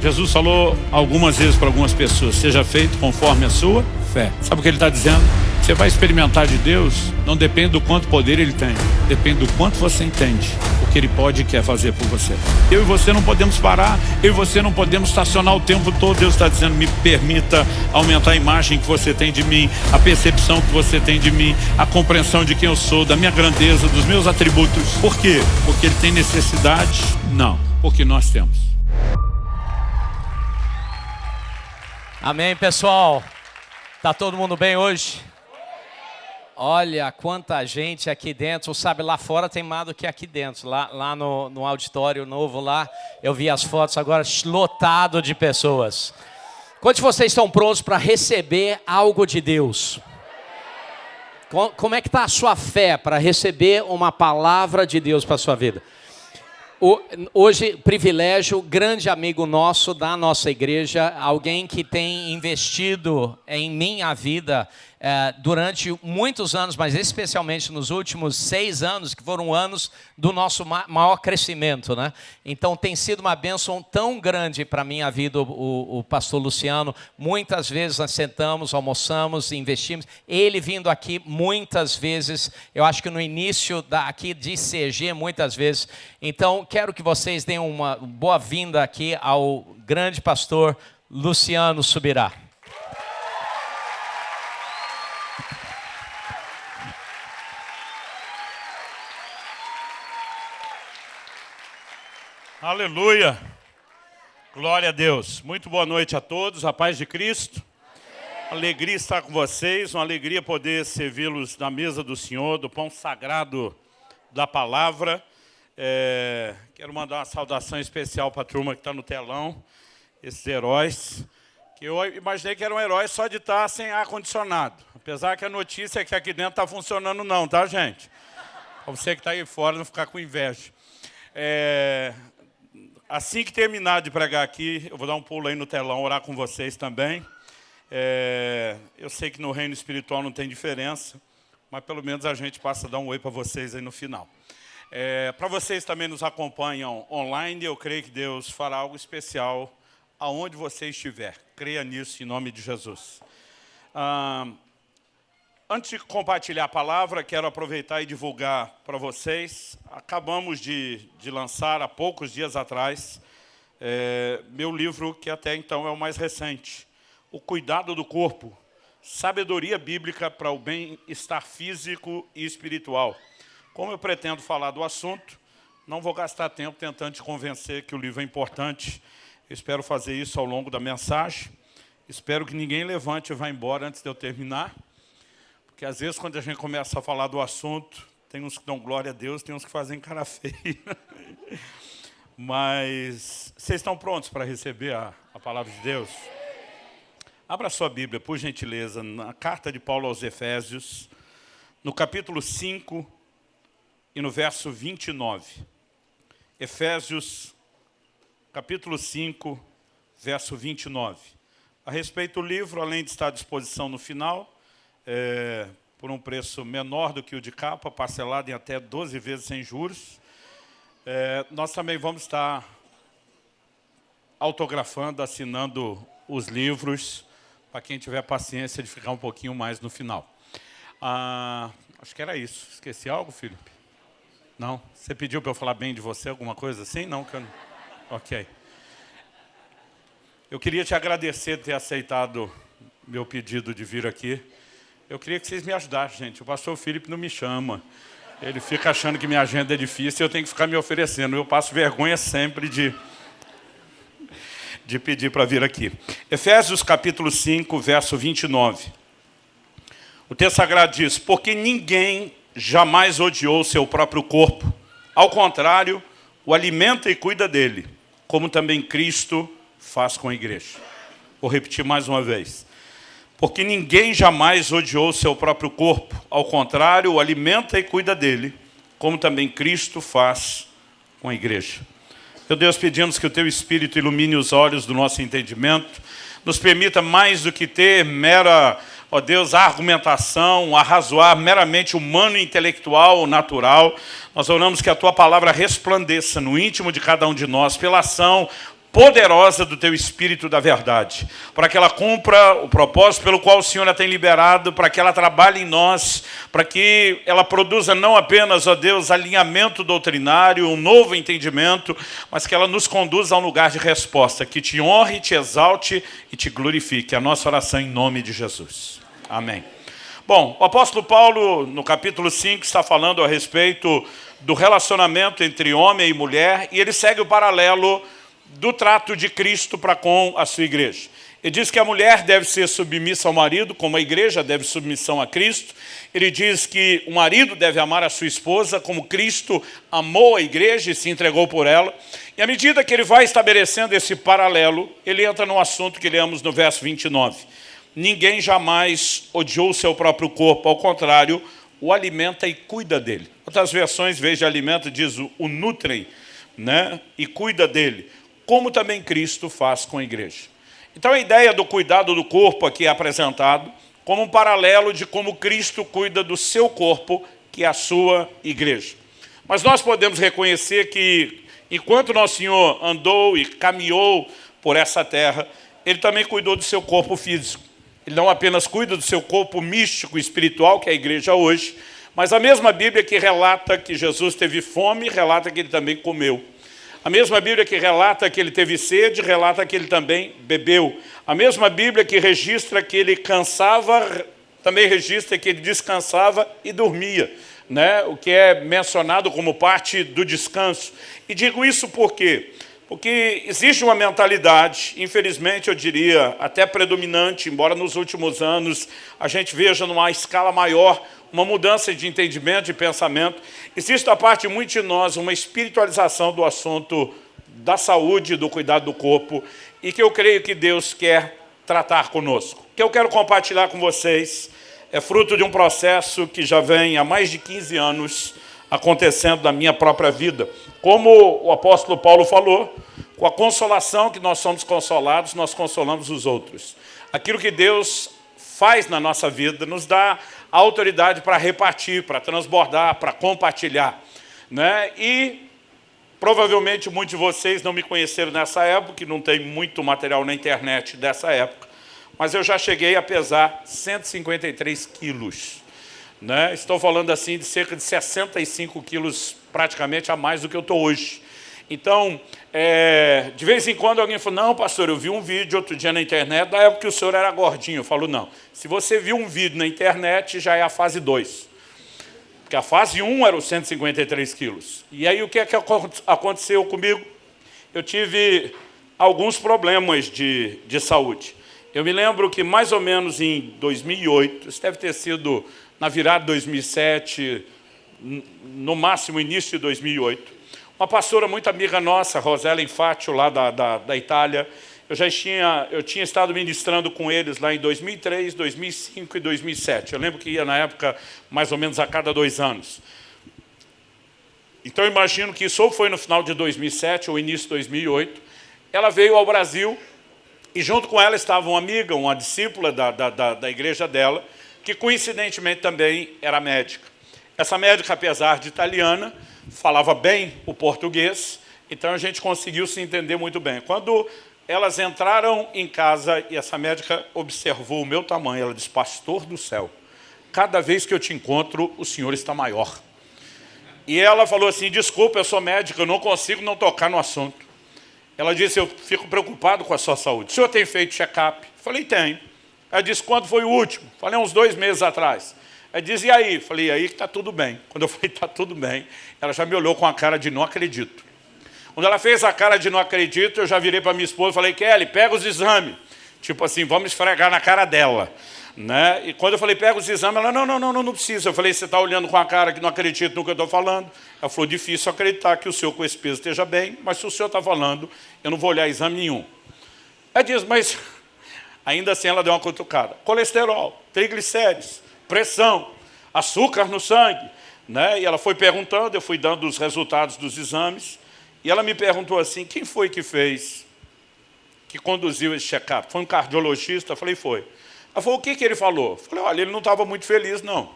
Jesus falou algumas vezes para algumas pessoas: seja feito conforme a sua fé. Sabe o que ele está dizendo? Você vai experimentar de Deus, não depende do quanto poder ele tem, depende do quanto você entende o que ele pode e quer fazer por você. Eu e você não podemos parar, eu e você não podemos estacionar o tempo todo. Deus está dizendo: me permita aumentar a imagem que você tem de mim, a percepção que você tem de mim, a compreensão de quem eu sou, da minha grandeza, dos meus atributos. Por quê? Porque ele tem necessidade? Não, porque nós temos. Amém, pessoal? Tá todo mundo bem hoje? Olha quanta gente aqui dentro, sabe, lá fora tem mais do que aqui dentro. Lá no auditório novo lá, eu vi as fotos agora, lotado de pessoas. Quantos de vocês estão prontos para receber algo de Deus? Como é que está a sua fé para receber uma palavra de Deus para a sua vida? Hoje, privilégio, grande amigo nosso da nossa igreja, alguém que tem investido em minha vida durante muitos anos, mas especialmente nos últimos 6 anos, que foram anos do nosso maior crescimento, né? Então tem sido uma bênção tão grande para a minha vida, o pastor Luciano. Muitas vezes nós sentamos, almoçamos, investimos. Ele vindo aqui muitas vezes, eu acho que no início aqui de CG, muitas vezes. Então quero que vocês deem uma boa-vinda aqui ao grande pastor Luciano Subirá. Aleluia, glória a Deus. Muito boa noite a todos, a paz de Cristo. Alegria estar com vocês, uma alegria poder servi-los na mesa do Senhor, do pão sagrado da palavra. Quero mandar uma saudação especial para a turma que está no telão, esses heróis, que eu imaginei que eram heróis só de estar sem ar-condicionado. Apesar que a notícia é que aqui dentro está funcionando não, tá, gente? Para você que está aí fora não ficar com inveja. Assim que terminar de pregar aqui, eu vou dar um pulo aí no telão, orar com vocês também. Eu sei que no reino espiritual não tem diferença, mas pelo menos a gente passa a dar um oi para vocês aí no final. Para vocês também nos acompanham online, eu creio que Deus fará algo especial aonde você estiver. Creia nisso em nome de Jesus. Antes de compartilhar a palavra, quero aproveitar e divulgar para vocês. Acabamos de lançar, há poucos dias atrás, meu livro, que até então é o mais recente. O Cuidado do Corpo, Sabedoria Bíblica para o Bem-Estar Físico e Espiritual. Como eu pretendo falar do assunto, não vou gastar tempo tentando te convencer que o livro é importante. Eu espero fazer isso ao longo da mensagem. Espero que ninguém levante e vá embora antes de eu terminar. Porque às vezes, quando a gente começa a falar do assunto, tem uns que dão glória a Deus, tem uns que fazem cara feia. Mas vocês estão prontos para receber a palavra de Deus? Abra sua Bíblia, por gentileza, na carta de Paulo aos Efésios, no capítulo 5 e no verso 29. Efésios, capítulo 5, verso 29. A respeito do livro, além de estar à disposição no final, por um preço menor do que o de capa, parcelado em até 12 vezes sem juros. Nós também vamos estar autografando, assinando os livros, para quem tiver paciência de ficar um pouquinho mais no final. Acho que era isso. Esqueci algo, Felipe? Não? Você pediu para eu falar bem de você, alguma coisa assim? Não, que eu não... Ok. Eu queria te agradecer por ter aceitado meu pedido de vir aqui. Eu queria que vocês me ajudassem, gente. O pastor Felipe não me chama. Ele fica achando que minha agenda é difícil e eu tenho que ficar me oferecendo. Eu passo vergonha sempre de pedir para vir aqui. Efésios capítulo 5, verso 29. O texto sagrado diz: porque ninguém jamais odiou seu próprio corpo. Ao contrário, o alimenta e cuida dele, como também Cristo faz com a igreja. Vou repetir mais uma vez. Porque ninguém jamais odiou seu próprio corpo. Ao contrário, o alimenta e cuida dele, como também Cristo faz com a igreja. Meu Deus, pedimos que o Teu Espírito ilumine os olhos do nosso entendimento, nos permita mais do que ter mera, ó Deus, argumentação, arrazoar meramente humano, intelectual, natural. Nós oramos que a Tua palavra resplandeça no íntimo de cada um de nós, pela ação poderosa do teu Espírito da verdade, para que ela cumpra o propósito pelo qual o Senhor a tem liberado, para que ela trabalhe em nós, para que ela produza não apenas, ó Deus, alinhamento doutrinário, um novo entendimento, mas que ela nos conduza a um lugar de resposta, que te honre, te exalte e te glorifique. A nossa oração em nome de Jesus. Amém. Bom, o apóstolo Paulo, no capítulo 5, está falando a respeito do relacionamento entre homem e mulher, e ele segue o paralelo do trato de Cristo para com a sua igreja. Ele diz que a mulher deve ser submissa ao marido, como a igreja deve submissão a Cristo. Ele diz que o marido deve amar a sua esposa, como Cristo amou a igreja e se entregou por ela. E à medida que ele vai estabelecendo esse paralelo, ele entra no assunto que lemos no verso 29. Ninguém jamais odiou o seu próprio corpo, ao contrário, o alimenta e cuida dele. Outras versões, em vez de alimenta, diz o nutrem, né? E cuida dele, como também Cristo faz com a igreja. Então a ideia do cuidado do corpo aqui é apresentado como um paralelo de como Cristo cuida do seu corpo, que é a sua igreja. Mas nós podemos reconhecer que, enquanto nosso Senhor andou e caminhou por essa terra, ele também cuidou do seu corpo físico. Ele não apenas cuida do seu corpo místico, espiritual, que é a igreja hoje, mas a mesma Bíblia que relata que Jesus teve fome, relata que ele também comeu. A mesma Bíblia que relata que ele teve sede, relata que ele também bebeu. A mesma Bíblia que registra que ele cansava, também registra que ele descansava e dormia, né? O que é mencionado como parte do descanso. E digo isso por quê? Porque existe uma mentalidade, infelizmente eu diria, até predominante, embora nos últimos anos a gente veja numa escala maior, uma mudança de entendimento, de pensamento. Existe da parte de muitos de nós uma espiritualização do assunto da saúde, do cuidado do corpo, e que eu creio que Deus quer tratar conosco. O que eu quero compartilhar com vocês é fruto de um processo que já vem há mais de 15 anos acontecendo na minha própria vida. Como o apóstolo Paulo falou, com a consolação que nós somos consolados, nós consolamos os outros. Aquilo que Deus faz na nossa vida nos dá a autoridade para repartir, para transbordar, para compartilhar, né? E provavelmente muitos de vocês não me conheceram nessa época, que não tem muito material na internet dessa época, mas eu já cheguei a pesar 153 quilos. Né? Estou falando assim de cerca de 65 quilos praticamente a mais do que eu estou hoje. Então, de vez em quando alguém fala, não, pastor, eu vi um vídeo outro dia na internet, da época que o senhor era gordinho. Eu falo, não, se você viu um vídeo na internet, já é a fase 2. Porque a fase 1 era os 153 quilos. E aí o que é que aconteceu comigo? Eu tive alguns problemas de saúde. Eu me lembro que mais ou menos em 2008, isso deve ter sido na virada de 2007, no máximo início de 2008, uma pastora muito amiga nossa, Rosela Infátio, lá da Itália, eu tinha estado ministrando com eles lá em 2003, 2005 e 2007. Eu lembro que ia, na época, mais ou menos a cada 2 anos. Então, eu imagino que isso ou foi no final de 2007 ou início de 2008. Ela veio ao Brasil e, junto com ela, estava uma amiga, uma discípula da igreja dela, que, coincidentemente, também era médica. Essa médica, apesar de italiana, falava bem o português, então a gente conseguiu se entender muito bem. Quando elas entraram em casa e essa médica observou o meu tamanho, ela disse, pastor do céu, cada vez que eu te encontro, o senhor está maior. E ela falou assim, desculpa, eu sou médica, eu não consigo não tocar no assunto. Ela disse, eu fico preocupado com a sua saúde. O senhor tem feito check-up? Falei, tenho. Ela disse, quando foi o último? Falei, uns 2 meses atrás. Ela disse, e aí? Falei, aí que está tudo bem. Quando eu falei, está tudo bem, ela já me olhou com a cara de não acredito. Quando ela fez a cara de não acredito, eu já virei para minha esposa e falei, Kelly, pega os exames. Tipo assim, vamos esfregar na cara dela. Né? E quando eu falei, pega os exames, ela, não precisa. Eu falei, você está olhando com a cara que não acredita no que eu estou falando? Ela falou, difícil acreditar que o senhor com esse peso esteja bem, mas se o senhor está falando, eu não vou olhar exame nenhum. Ela disse, mas ainda assim ela deu uma cutucada. Colesterol, triglicérides, pressão, açúcar no sangue. Né? E ela foi perguntando, eu fui dando os resultados dos exames, e ela me perguntou assim, quem foi que fez, que conduziu esse check-up? Foi um cardiologista? Eu falei, foi. Ela falou, o que ele falou? Eu falei, olha, ele não estava muito feliz, não.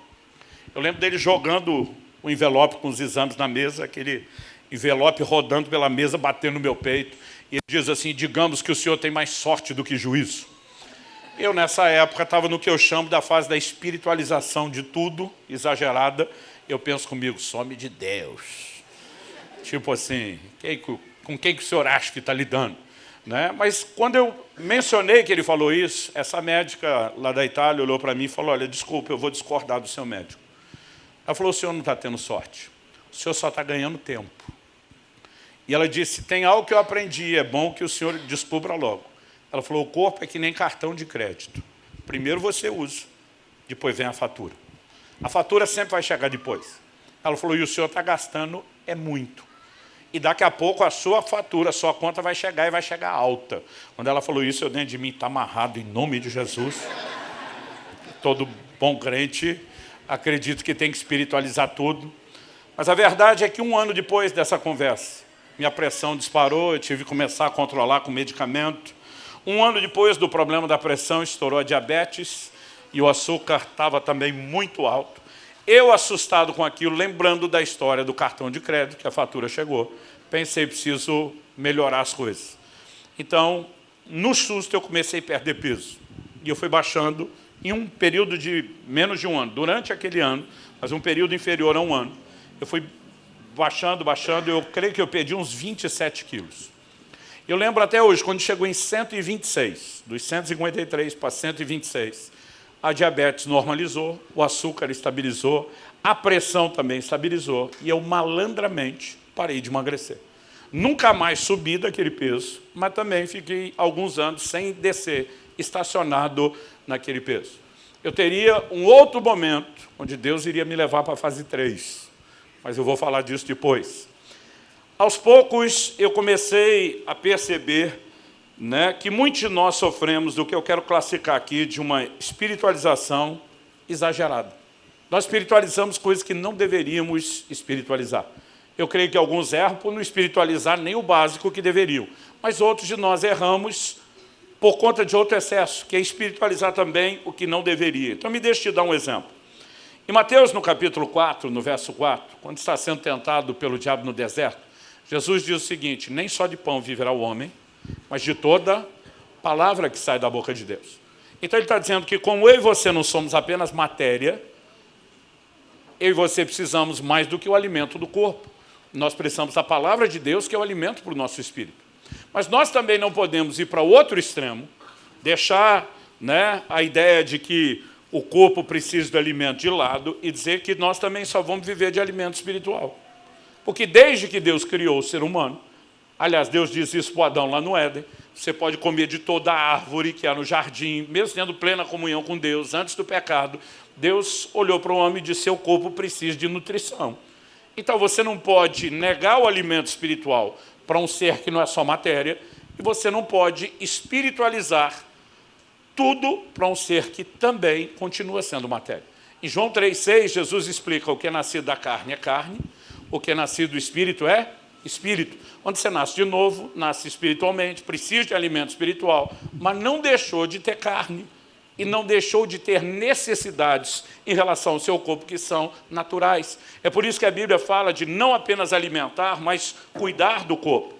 Eu lembro dele jogando o envelope com os exames na mesa, aquele envelope rodando pela mesa, batendo no meu peito. E ele diz assim, digamos que o senhor tem mais sorte do que juízo. Eu, nessa época, estava no que eu chamo da fase da espiritualização de tudo, exagerada. Eu penso comigo, some de Deus. Tipo assim, com quem que o senhor acha que está lidando? Né? Mas quando eu mencionei que ele falou isso, essa médica lá da Itália olhou para mim e falou, olha, desculpa, eu vou discordar do seu médico. Ela falou, o senhor não está tendo sorte, o senhor só está ganhando tempo. E ela disse, tem algo que eu aprendi, é bom que o senhor descubra logo. Ela falou, o corpo é que nem cartão de crédito. Primeiro você usa, depois vem a fatura. A fatura sempre vai chegar depois. Ela falou, e o senhor está gastando é muito. E daqui a pouco a sua fatura, a sua conta vai chegar e vai chegar alta. Quando ela falou isso, eu dentro de mim está amarrado em nome de Jesus. Todo bom crente, acredito que tem que espiritualizar tudo. Mas a verdade é que 1 ano depois dessa conversa, minha pressão disparou, eu tive que começar a controlar com medicamento. 1 ano depois do problema da pressão, estourou a diabetes e o açúcar estava também muito alto. Eu, assustado com aquilo, lembrando da história do cartão de crédito, que a fatura chegou, pensei, preciso melhorar as coisas. Então, no susto, eu comecei a perder peso. E eu fui baixando em um período de menos de 1 ano. Durante aquele ano, mas um período inferior a 1 ano, eu fui baixando, eu creio que eu perdi uns 27 quilos. Eu lembro até hoje, quando chegou em 126, dos 153 para 126, a diabetes normalizou, o açúcar estabilizou, a pressão também estabilizou, e eu malandramente parei de emagrecer. Nunca mais subi daquele peso, mas também fiquei alguns anos sem descer, estacionado naquele peso. Eu teria um outro momento, onde Deus iria me levar para a fase 3, mas eu vou falar disso depois. Aos poucos, eu comecei a perceber, né, que muitos de nós sofremos do que eu quero classificar aqui de uma espiritualização exagerada. Nós espiritualizamos coisas que não deveríamos espiritualizar. Eu creio que alguns erram por não espiritualizar nem o básico que deveriam, mas outros de nós erramos por conta de outro excesso, que é espiritualizar também o que não deveria. Então, me deixe te dar um exemplo. Em Mateus, no capítulo 4, no verso 4, quando está sendo tentado pelo diabo no deserto, Jesus diz o seguinte, nem só de pão viverá o homem, mas de toda palavra que sai da boca de Deus. Então ele está dizendo que como eu e você não somos apenas matéria, eu e você precisamos mais do que o alimento do corpo. Nós precisamos da palavra de Deus, que é o alimento para o nosso espírito. Mas nós também não podemos ir para o outro extremo, deixar, né, a ideia de que o corpo precisa do alimento de lado e dizer que nós também só vamos viver de alimento espiritual. Porque desde que Deus criou o ser humano, aliás, Deus diz isso para Adão lá no Éden, você pode comer de toda a árvore que há no jardim, mesmo tendo plena comunhão com Deus, antes do pecado, Deus olhou para o homem e disse, seu corpo precisa de nutrição. Então você não pode negar o alimento espiritual para um ser que não é só matéria, e você não pode espiritualizar tudo para um ser que também continua sendo matéria. Em João 3,6, Jesus explica o que é nascido da carne é carne, o que é nascido do espírito é espírito. Quando você nasce de novo, nasce espiritualmente, precisa de alimento espiritual, mas não deixou de ter carne e não deixou de ter necessidades em relação ao seu corpo que são naturais. É por isso que a Bíblia fala de não apenas alimentar, mas cuidar do corpo.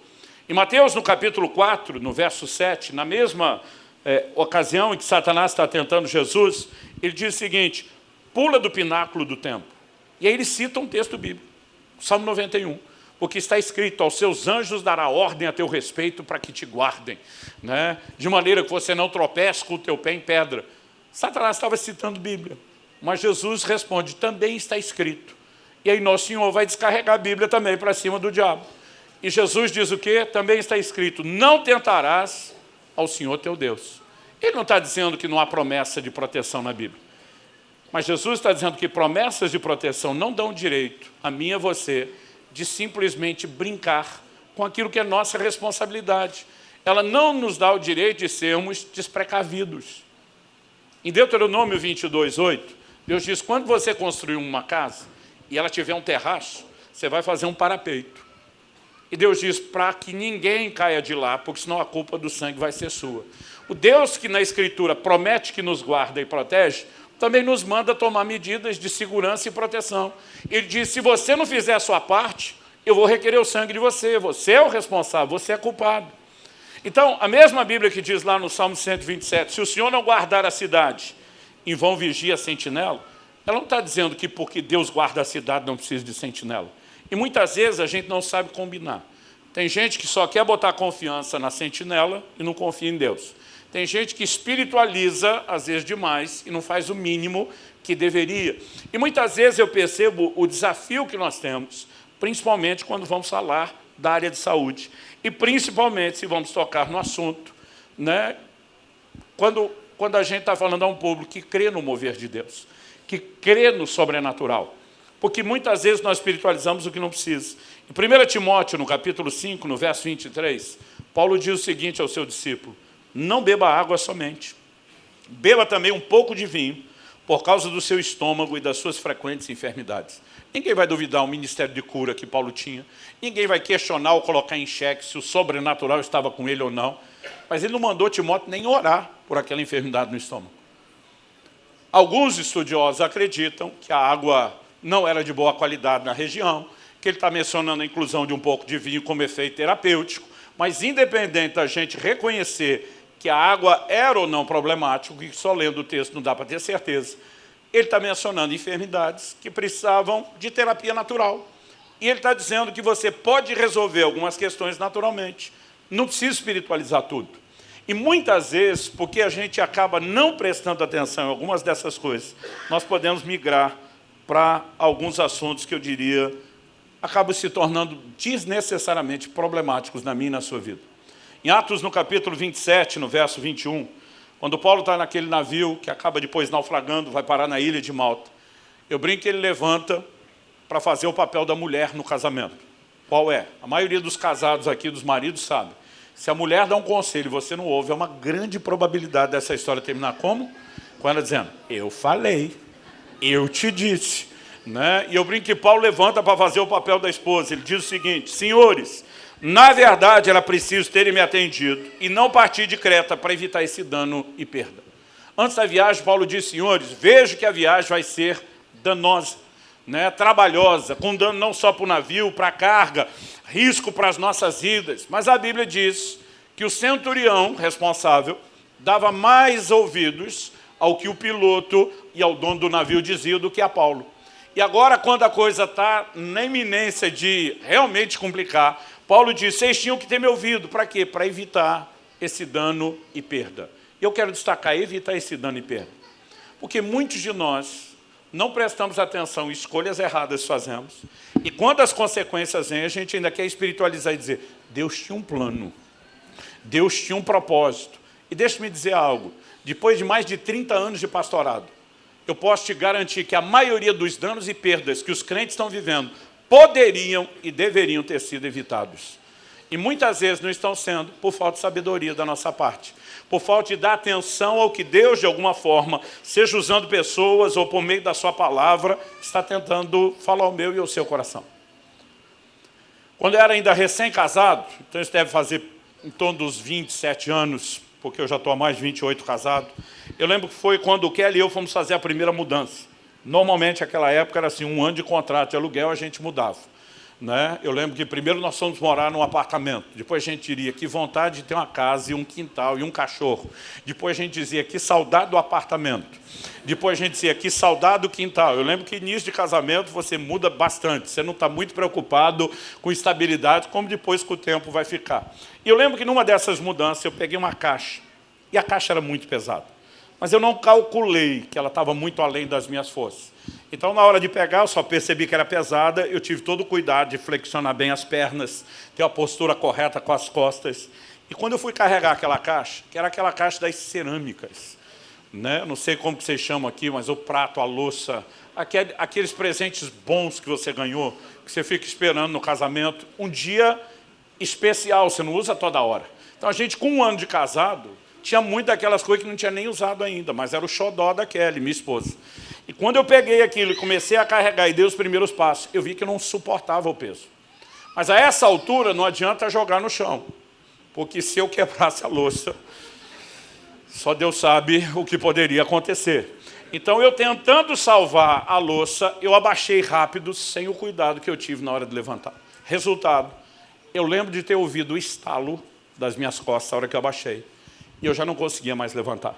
Em Mateus, no capítulo 4, no verso 7, na mesma ocasião em que Satanás está tentando Jesus, ele diz o seguinte, pula do pináculo do templo. E aí ele cita um texto bíblico, Salmo 91, porque está escrito, aos seus anjos dará ordem a teu respeito para que te guardem, né? De maneira que você não tropece com o teu pé em pedra. Satanás estava citando Bíblia, mas Jesus responde, também está escrito. E aí nosso Senhor vai descarregar a Bíblia também para cima do diabo. E Jesus diz o quê? Também está escrito, não tentarás ao Senhor teu Deus. Ele não está dizendo que não há promessa de proteção na Bíblia. Mas Jesus está dizendo que promessas de proteção não dão direito a mim e a você de simplesmente brincar com aquilo que é nossa responsabilidade. Ela não nos dá o direito de sermos desprecavidos. Em Deuteronômio 22:8, Deus diz, quando você construir uma casa e ela tiver um terraço, você vai fazer um parapeito. E Deus diz, para que ninguém caia de lá, porque senão a culpa do sangue vai ser sua. O Deus que na Escritura promete que nos guarda e protege, também nos manda tomar medidas de segurança e proteção. Ele diz, se você não fizer a sua parte, eu vou requerer o sangue de você. Você é o responsável, você é culpado. Então, a mesma Bíblia que diz lá no Salmo 127, se o Senhor não guardar a cidade, em vão vigia a sentinela, ela não está dizendo que porque Deus guarda a cidade não precisa de sentinela. E muitas vezes a gente não sabe combinar. Tem gente que só quer botar confiança na sentinela e não confia em Deus. Tem gente que espiritualiza, às vezes demais, e não faz o mínimo que deveria. E muitas vezes eu percebo o desafio que nós temos, principalmente quando vamos falar da área de saúde. E principalmente se vamos tocar no assunto, né? Quando a gente está falando a um público que crê no mover de Deus, que crê no sobrenatural. Porque muitas vezes nós espiritualizamos o que não precisa. Em 1 Timóteo, no capítulo 5, no verso 23, Paulo diz o seguinte ao seu discípulo: não beba água somente, beba também um pouco de vinho, por causa do seu estômago e das suas frequentes enfermidades. Ninguém vai duvidar o ministério de cura que Paulo tinha, ninguém vai questionar ou colocar em xeque se o sobrenatural estava com ele ou não, mas ele não mandou Timóteo nem orar por aquela enfermidade no estômago. Alguns estudiosos acreditam que a água não era de boa qualidade na região, que ele está mencionando a inclusão de um pouco de vinho como efeito terapêutico, mas independente da gente reconhecer que a água era ou não problemática, que só lendo o texto não dá para ter certeza, ele está mencionando enfermidades que precisavam de terapia natural. E ele está dizendo que você pode resolver algumas questões naturalmente, não precisa espiritualizar tudo. E muitas vezes, porque a gente acaba não prestando atenção em algumas dessas coisas, nós podemos migrar para alguns assuntos que eu diria acabam se tornando desnecessariamente problemáticos na minha e na sua vida. Em Atos, no capítulo 27, no verso 21, quando Paulo está naquele navio que acaba depois naufragando, vai parar na ilha de Malta, eu brinco que ele levanta para fazer o papel da mulher no casamento. Qual é? A maioria dos casados aqui, dos maridos, sabe. Se a mulher dá um conselho e você não ouve, é uma grande probabilidade dessa história terminar como? Com ela dizendo, eu falei, eu te disse. Né? E eu brinco que Paulo levanta para fazer o papel da esposa. Ele diz o seguinte: senhores, na verdade era preciso terem me atendido e não partir de Creta para evitar esse dano e perda. Antes da viagem, Paulo disse, senhores, vejo que a viagem vai ser danosa, né? Trabalhosa, com dano não só para o navio, para a carga, risco para as nossas vidas. Mas a Bíblia diz que o centurião responsável dava mais ouvidos ao que o piloto e ao dono do navio diziam do que a Paulo. E agora, quando a coisa está na iminência de realmente complicar, Paulo diz, vocês tinham que ter me ouvido. Para quê? Para evitar esse dano e perda. E eu quero destacar, evitar esse dano e perda. Porque muitos de nós não prestamos atenção, escolhas erradas fazemos. E quando as consequências vêm, a gente ainda quer espiritualizar e dizer, Deus tinha um plano, Deus tinha um propósito. E deixe-me dizer algo, depois de mais de 30 anos de pastorado, eu posso te garantir que a maioria dos danos e perdas que os crentes estão vivendo poderiam e deveriam ter sido evitados. E muitas vezes não estão sendo por falta de sabedoria da nossa parte, por falta de dar atenção ao que Deus, de alguma forma, seja usando pessoas ou por meio da sua palavra, está tentando falar ao meu e ao seu coração. Quando eu era ainda recém-casado, então isso deve fazer em torno dos 27 anos, porque eu já estou há mais de 28 casado, eu lembro que foi quando o Kelly e eu fomos fazer a primeira mudança. Normalmente, naquela época, era assim, 1 ano de contrato de aluguel, a gente mudava. Né? Eu lembro que primeiro nós fomos morar num apartamento, depois a gente diria, que vontade de ter uma casa e um quintal e um cachorro. Depois a gente dizia, que saudade do apartamento. Depois a gente dizia, que saudade do quintal. Eu lembro que início de casamento você muda bastante, você não está muito preocupado com estabilidade, como depois com o tempo vai ficar. E eu lembro que numa dessas mudanças eu peguei uma caixa, e a caixa era muito pesada. Mas eu não calculei que ela estava muito além das minhas forças. Então, na hora de pegar, eu só percebi que era pesada, eu tive todo o cuidado de flexionar bem as pernas, ter a postura correta com as costas. E quando eu fui carregar aquela caixa, que era aquela caixa das cerâmicas, né? Não sei como que vocês chamam aqui, mas o prato, a louça, aqueles presentes bons que você ganhou, que você fica esperando no casamento, um dia especial, você não usa toda hora. Então, a gente, com 1 ano de casado, tinha muito daquelas coisas que não tinha nem usado ainda, mas era o xodó da Kelly, minha esposa. E quando eu peguei aquilo e comecei a carregar e dei os primeiros passos, eu vi que eu não suportava o peso. Mas a essa altura não adianta jogar no chão, porque se eu quebrasse a louça, só Deus sabe o que poderia acontecer. Então, eu tentando salvar a louça, eu abaixei rápido, sem o cuidado que eu tive na hora de levantar. Resultado, eu lembro de ter ouvido o estalo das minhas costas a hora que eu abaixei. E eu já não conseguia mais levantar.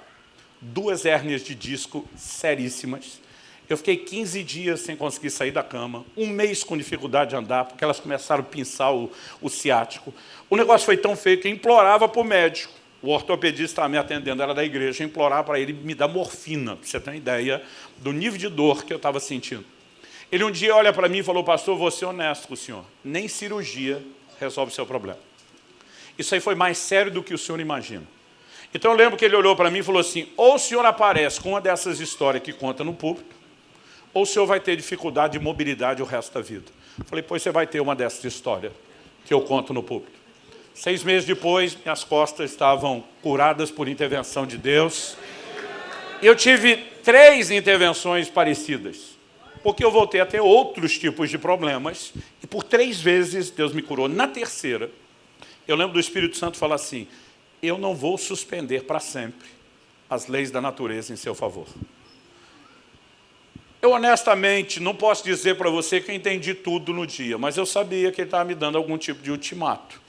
2 hérnias de disco seríssimas. Eu fiquei 15 dias sem conseguir sair da cama, 1 mês com dificuldade de andar, porque elas começaram a pinçar o ciático. O negócio foi tão feio que eu implorava para o médico. O ortopedista estava me atendendo, era da igreja, eu implorava para ele me dar morfina, para você ter uma ideia do nível de dor que eu estava sentindo. Ele um dia olha para mim e falou, pastor, vou ser honesto com o senhor, nem cirurgia resolve o seu problema. Isso aí foi mais sério do que o senhor imagina. Então eu lembro que ele olhou para mim e falou assim, ou o senhor aparece com uma dessas histórias que conta no púlpito, ou o senhor vai ter dificuldade de mobilidade o resto da vida. Eu falei, pois você vai ter uma dessas histórias que eu conto no púlpito. 6 meses depois, minhas costas estavam curadas por intervenção de Deus. Eu tive 3 intervenções parecidas, porque eu voltei a ter outros tipos de problemas, e por 3 vezes Deus me curou. Na terceira, eu lembro do Espírito Santo falar assim, eu não vou suspender para sempre as leis da natureza em seu favor. Eu, honestamente, não posso dizer para você que eu entendi tudo no dia, mas eu sabia que ele estava me dando algum tipo de ultimato.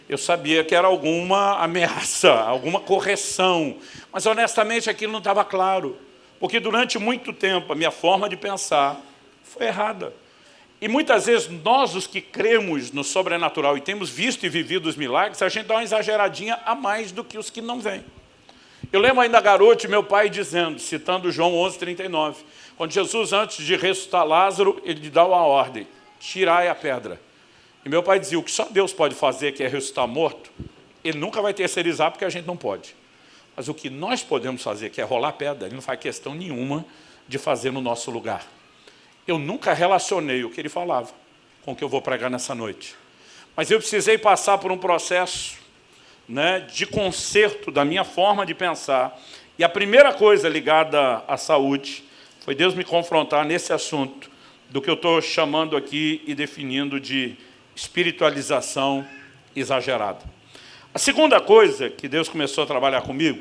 Eu sabia que era alguma ameaça, alguma correção, mas, honestamente, aquilo não estava claro, porque durante muito tempo a minha forma de pensar foi errada. E muitas vezes nós, os que cremos no sobrenatural e temos visto e vivido os milagres, a gente dá uma exageradinha a mais do que os que não vêm. Eu lembro ainda garoto, meu pai dizendo, citando João 11:39, quando Jesus, antes de ressuscitar Lázaro, ele lhe dá uma ordem, tirai a pedra. E meu pai dizia, o que só Deus pode fazer, que é ressuscitar morto, ele nunca vai terceirizar, porque a gente não pode. Mas o que nós podemos fazer, que é rolar pedra, ele não faz questão nenhuma de fazer no nosso lugar. Eu nunca relacionei o que ele falava com o que eu vou pregar nessa noite. Mas eu precisei passar por um processo, né, de conserto da minha forma de pensar. E a primeira coisa ligada à saúde foi Deus me confrontar nesse assunto do que eu estou chamando aqui e definindo de espiritualização exagerada. A segunda coisa que Deus começou a trabalhar comigo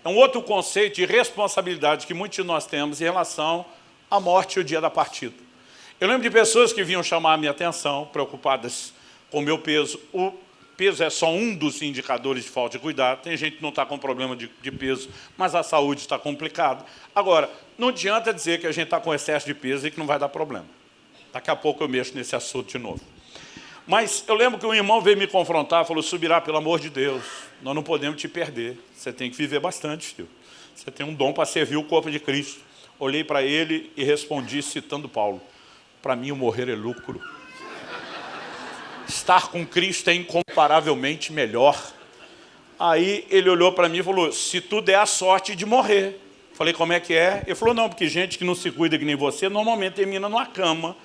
é um outro conceito de responsabilidade que muitos de nós temos em relação à morte e o dia da partida. Eu lembro de pessoas que vinham chamar a minha atenção, preocupadas com o meu peso. O peso é só um dos indicadores de falta de cuidado. Tem gente que não está com problema de peso, mas a saúde está complicada. Agora, não adianta dizer que a gente está com excesso de peso e que não vai dar problema. Daqui a pouco eu mexo nesse assunto de novo. Mas eu lembro que um irmão veio me confrontar, falou, Subirá, pelo amor de Deus, nós não podemos te perder. Você tem que viver bastante, filho. Você tem um dom para servir o corpo de Cristo. Olhei para ele e respondi, citando Paulo, para mim o morrer é lucro. Estar com Cristo é incomparavelmente melhor. Aí ele olhou para mim e falou, se tu der a sorte de morrer. Falei, como é que é? Ele falou, não, porque gente que não se cuida que nem você, normalmente termina numa cama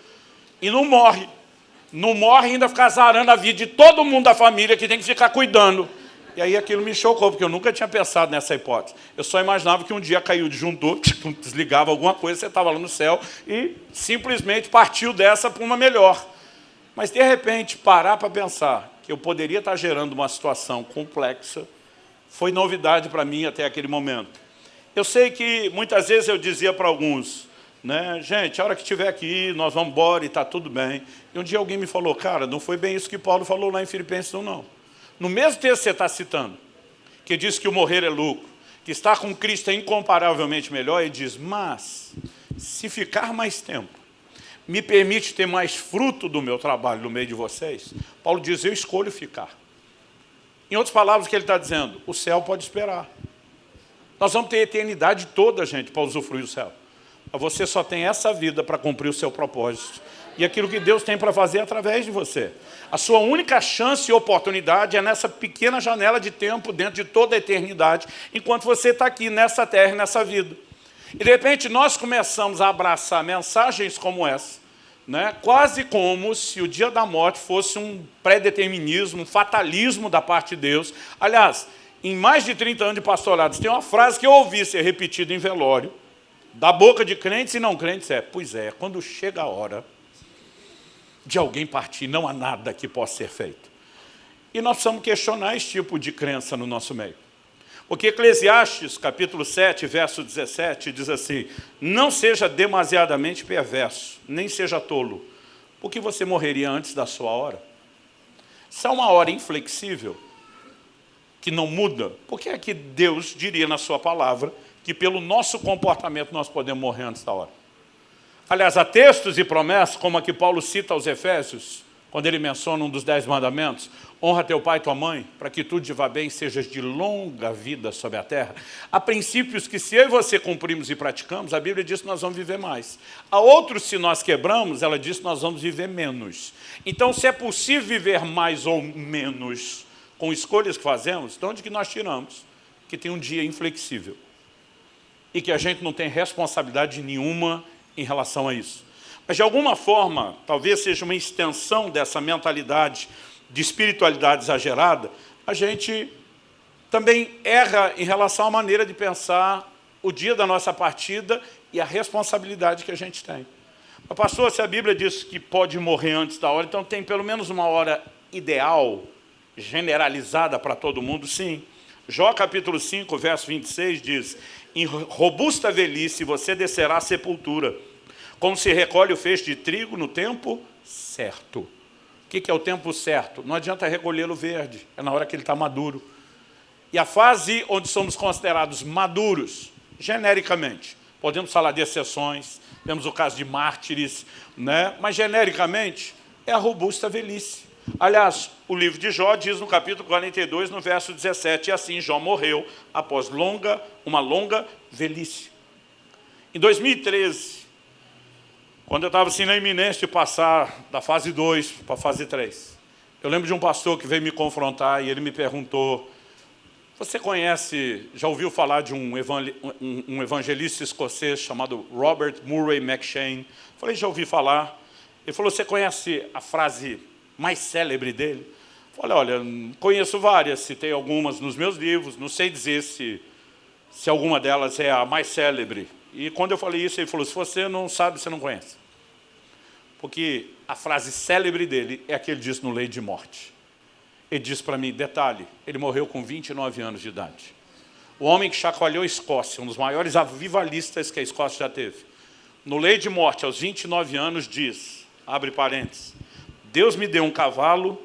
e não morre. Não morre e ainda fica azarando a vida de todo mundo da família que tem que ficar cuidando. E aí aquilo me chocou, porque eu nunca tinha pensado nessa hipótese. Eu só imaginava que um dia caiu o disjuntor, desligava alguma coisa, você estava lá no céu e simplesmente partiu dessa para uma melhor. Mas, de repente, parar para pensar que eu poderia estar gerando uma situação complexa foi novidade para mim até aquele momento. Eu sei que muitas vezes eu dizia para alguns, né, gente, a hora que estiver aqui, nós vamos embora e está tudo bem. E um dia alguém me falou, cara, não foi bem isso que Paulo falou lá em Filipenses, não. No mesmo texto que você está citando, que diz que o morrer é lucro, que estar com Cristo é incomparavelmente melhor, ele diz, mas, se ficar mais tempo, me permite ter mais fruto do meu trabalho no meio de vocês, Paulo diz, eu escolho ficar. Em outras palavras, o que ele está dizendo? O céu pode esperar. Nós vamos ter a eternidade toda, gente, para usufruir do céu. Mas você só tem essa vida para cumprir o seu propósito. E aquilo que Deus tem para fazer através de você. A sua única chance e oportunidade é nessa pequena janela de tempo dentro de toda a eternidade, enquanto você está aqui nessa terra, nessa vida. E, de repente, nós começamos a abraçar mensagens como essa, né? Quase como se o dia da morte fosse um pré-determinismo, um fatalismo da parte de Deus. Aliás, em mais de 30 anos de pastorados, tem uma frase que eu ouvi ser repetida em velório, da boca de crentes e não crentes, pois é, quando chega a hora de alguém partir, não há nada que possa ser feito. E nós precisamos questionar esse tipo de crença no nosso meio. Porque Eclesiastes, capítulo 7, verso 17, diz assim, não seja demasiadamente perverso, nem seja tolo, porque você morreria antes da sua hora. Se há uma hora inflexível, que não muda, por que é que Deus diria na sua palavra que pelo nosso comportamento nós podemos morrer antes da hora? Aliás, há textos e promessas, como a que Paulo cita aos Efésios, quando ele menciona um dos 10 mandamentos, honra teu pai e tua mãe, para que tudo te vá bem e sejas de longa vida sobre a terra. Há princípios que se eu e você cumprimos e praticamos, a Bíblia diz que nós vamos viver mais. Há outros, se nós quebramos, ela diz que nós vamos viver menos. Então, se é possível viver mais ou menos com escolhas que fazemos, de onde que nós tiramos que tem um dia inflexível e que a gente não tem responsabilidade nenhuma em relação a isso? Mas, de alguma forma, talvez seja uma extensão dessa mentalidade de espiritualidade exagerada, a gente também erra em relação à maneira de pensar o dia da nossa partida e a responsabilidade que a gente tem. Mas, pastor, se a Bíblia diz que pode morrer antes da hora, então tem pelo menos uma hora ideal, generalizada para todo mundo? Sim. Jó capítulo 5, verso 26 diz: em robusta velhice você descerá à sepultura, como se recolhe o feixe de trigo no tempo certo. O que é o tempo certo? Não adianta recolhê-lo verde, é na hora que ele está maduro. E a fase onde somos considerados maduros, genericamente, podemos falar de exceções, temos o caso de mártires, né? Mas genericamente é a robusta velhice. Aliás, o livro de Jó diz no capítulo 42, no verso 17, e assim Jó morreu após uma longa velhice. Em 2013, quando eu estava assim na iminência de passar da fase 2 para a fase 3, eu lembro de um pastor que veio me confrontar e ele me perguntou: você conhece, já ouviu falar de um evangelista escocês chamado Robert Murray McCheyne? Eu falei: já ouvi falar. Ele falou: você conhece a frase mais célebre dele? Eu falei: olha, conheço várias, citei algumas nos meus livros, não sei dizer se alguma delas é a mais célebre. E quando eu falei isso, ele falou: se você não sabe, você não conhece. Porque a frase célebre dele é a que ele disse no Lei de Morte. Ele disse para mim, detalhe, ele morreu com 29 anos de idade. O homem que chacoalhou a Escócia, um dos maiores avivalistas que a Escócia já teve, no Lei de Morte, aos 29 anos, diz, abre parênteses: Deus me deu um cavalo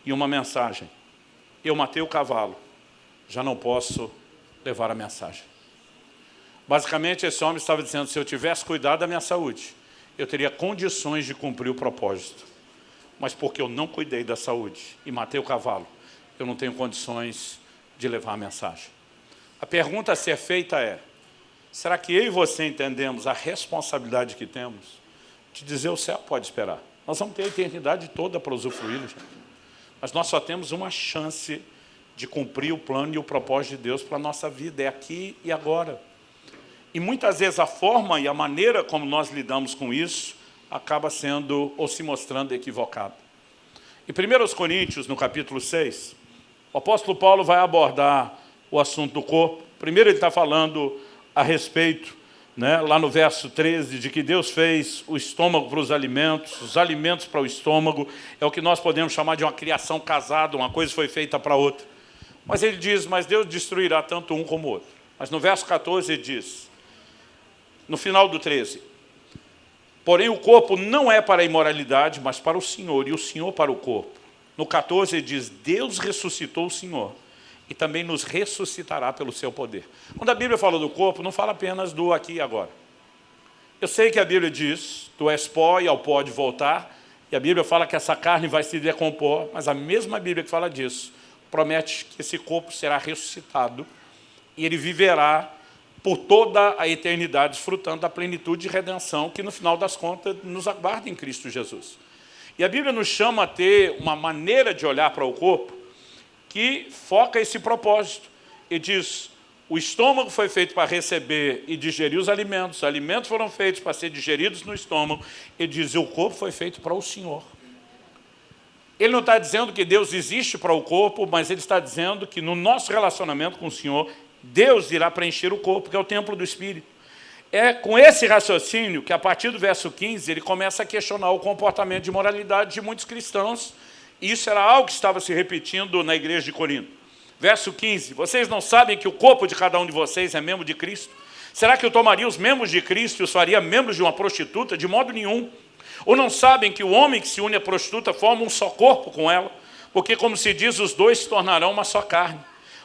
e uma mensagem. Eu matei o cavalo, já não posso levar a mensagem. Basicamente, esse homem estava dizendo: se eu tivesse cuidado da minha saúde, eu teria condições de cumprir o propósito. Mas porque eu não cuidei da saúde e matei o cavalo, eu não tenho condições de levar a mensagem. A pergunta a ser feita é: será que eu e você entendemos a responsabilidade que temos de dizer o céu pode esperar? Nós vamos ter a eternidade toda para usufruir, gente. Mas nós só temos uma chance de cumprir o plano e o propósito de Deus para a nossa vida, é aqui e agora. E muitas vezes a forma e a maneira como nós lidamos com isso acaba sendo ou se mostrando equivocada. Em 1 Coríntios, no capítulo 6, o apóstolo Paulo vai abordar o assunto do corpo. Primeiro ele está falando a respeito, né, lá no verso 13, de que Deus fez o estômago para os alimentos para o estômago. É o que nós podemos chamar de uma criação casada, uma coisa foi feita para outra. Mas ele diz: mas Deus destruirá tanto um como o outro. Mas no verso 14 ele diz, no final do 13, porém o corpo não é para a imoralidade, mas para o Senhor, e o Senhor para o corpo. No 14 ele diz: Deus ressuscitou o Senhor, e também nos ressuscitará pelo seu poder. Quando a Bíblia fala do corpo, não fala apenas do aqui e agora. Eu sei que a Bíblia diz: tu és pó e ao pó de voltar, e a Bíblia fala que essa carne vai se decompor, mas a mesma Bíblia que fala disso promete que esse corpo será ressuscitado e ele viverá por toda a eternidade, desfrutando da plenitude de redenção que, no final das contas, nos aguarda em Cristo Jesus. E a Bíblia nos chama a ter uma maneira de olhar para o corpo que foca esse propósito. E diz: o estômago foi feito para receber e digerir os alimentos foram feitos para ser digeridos no estômago. Ele diz: o corpo foi feito para o Senhor. Ele não está dizendo que Deus existe para o corpo, mas ele está dizendo que no nosso relacionamento com o Senhor, Deus irá preencher o corpo, que é o templo do Espírito. É com esse raciocínio que, a partir do verso 15, ele começa a questionar o comportamento de moralidade de muitos cristãos. E isso era algo que estava se repetindo na igreja de Corinto. Verso 15, vocês não sabem que o corpo de cada um de vocês é membro de Cristo? Será que eu tomaria os membros de Cristo e os faria membros de uma prostituta? De modo nenhum. Ou não sabem que o homem que se une à prostituta forma um só corpo com ela? Porque, como se diz, os dois se tornarão uma só carne.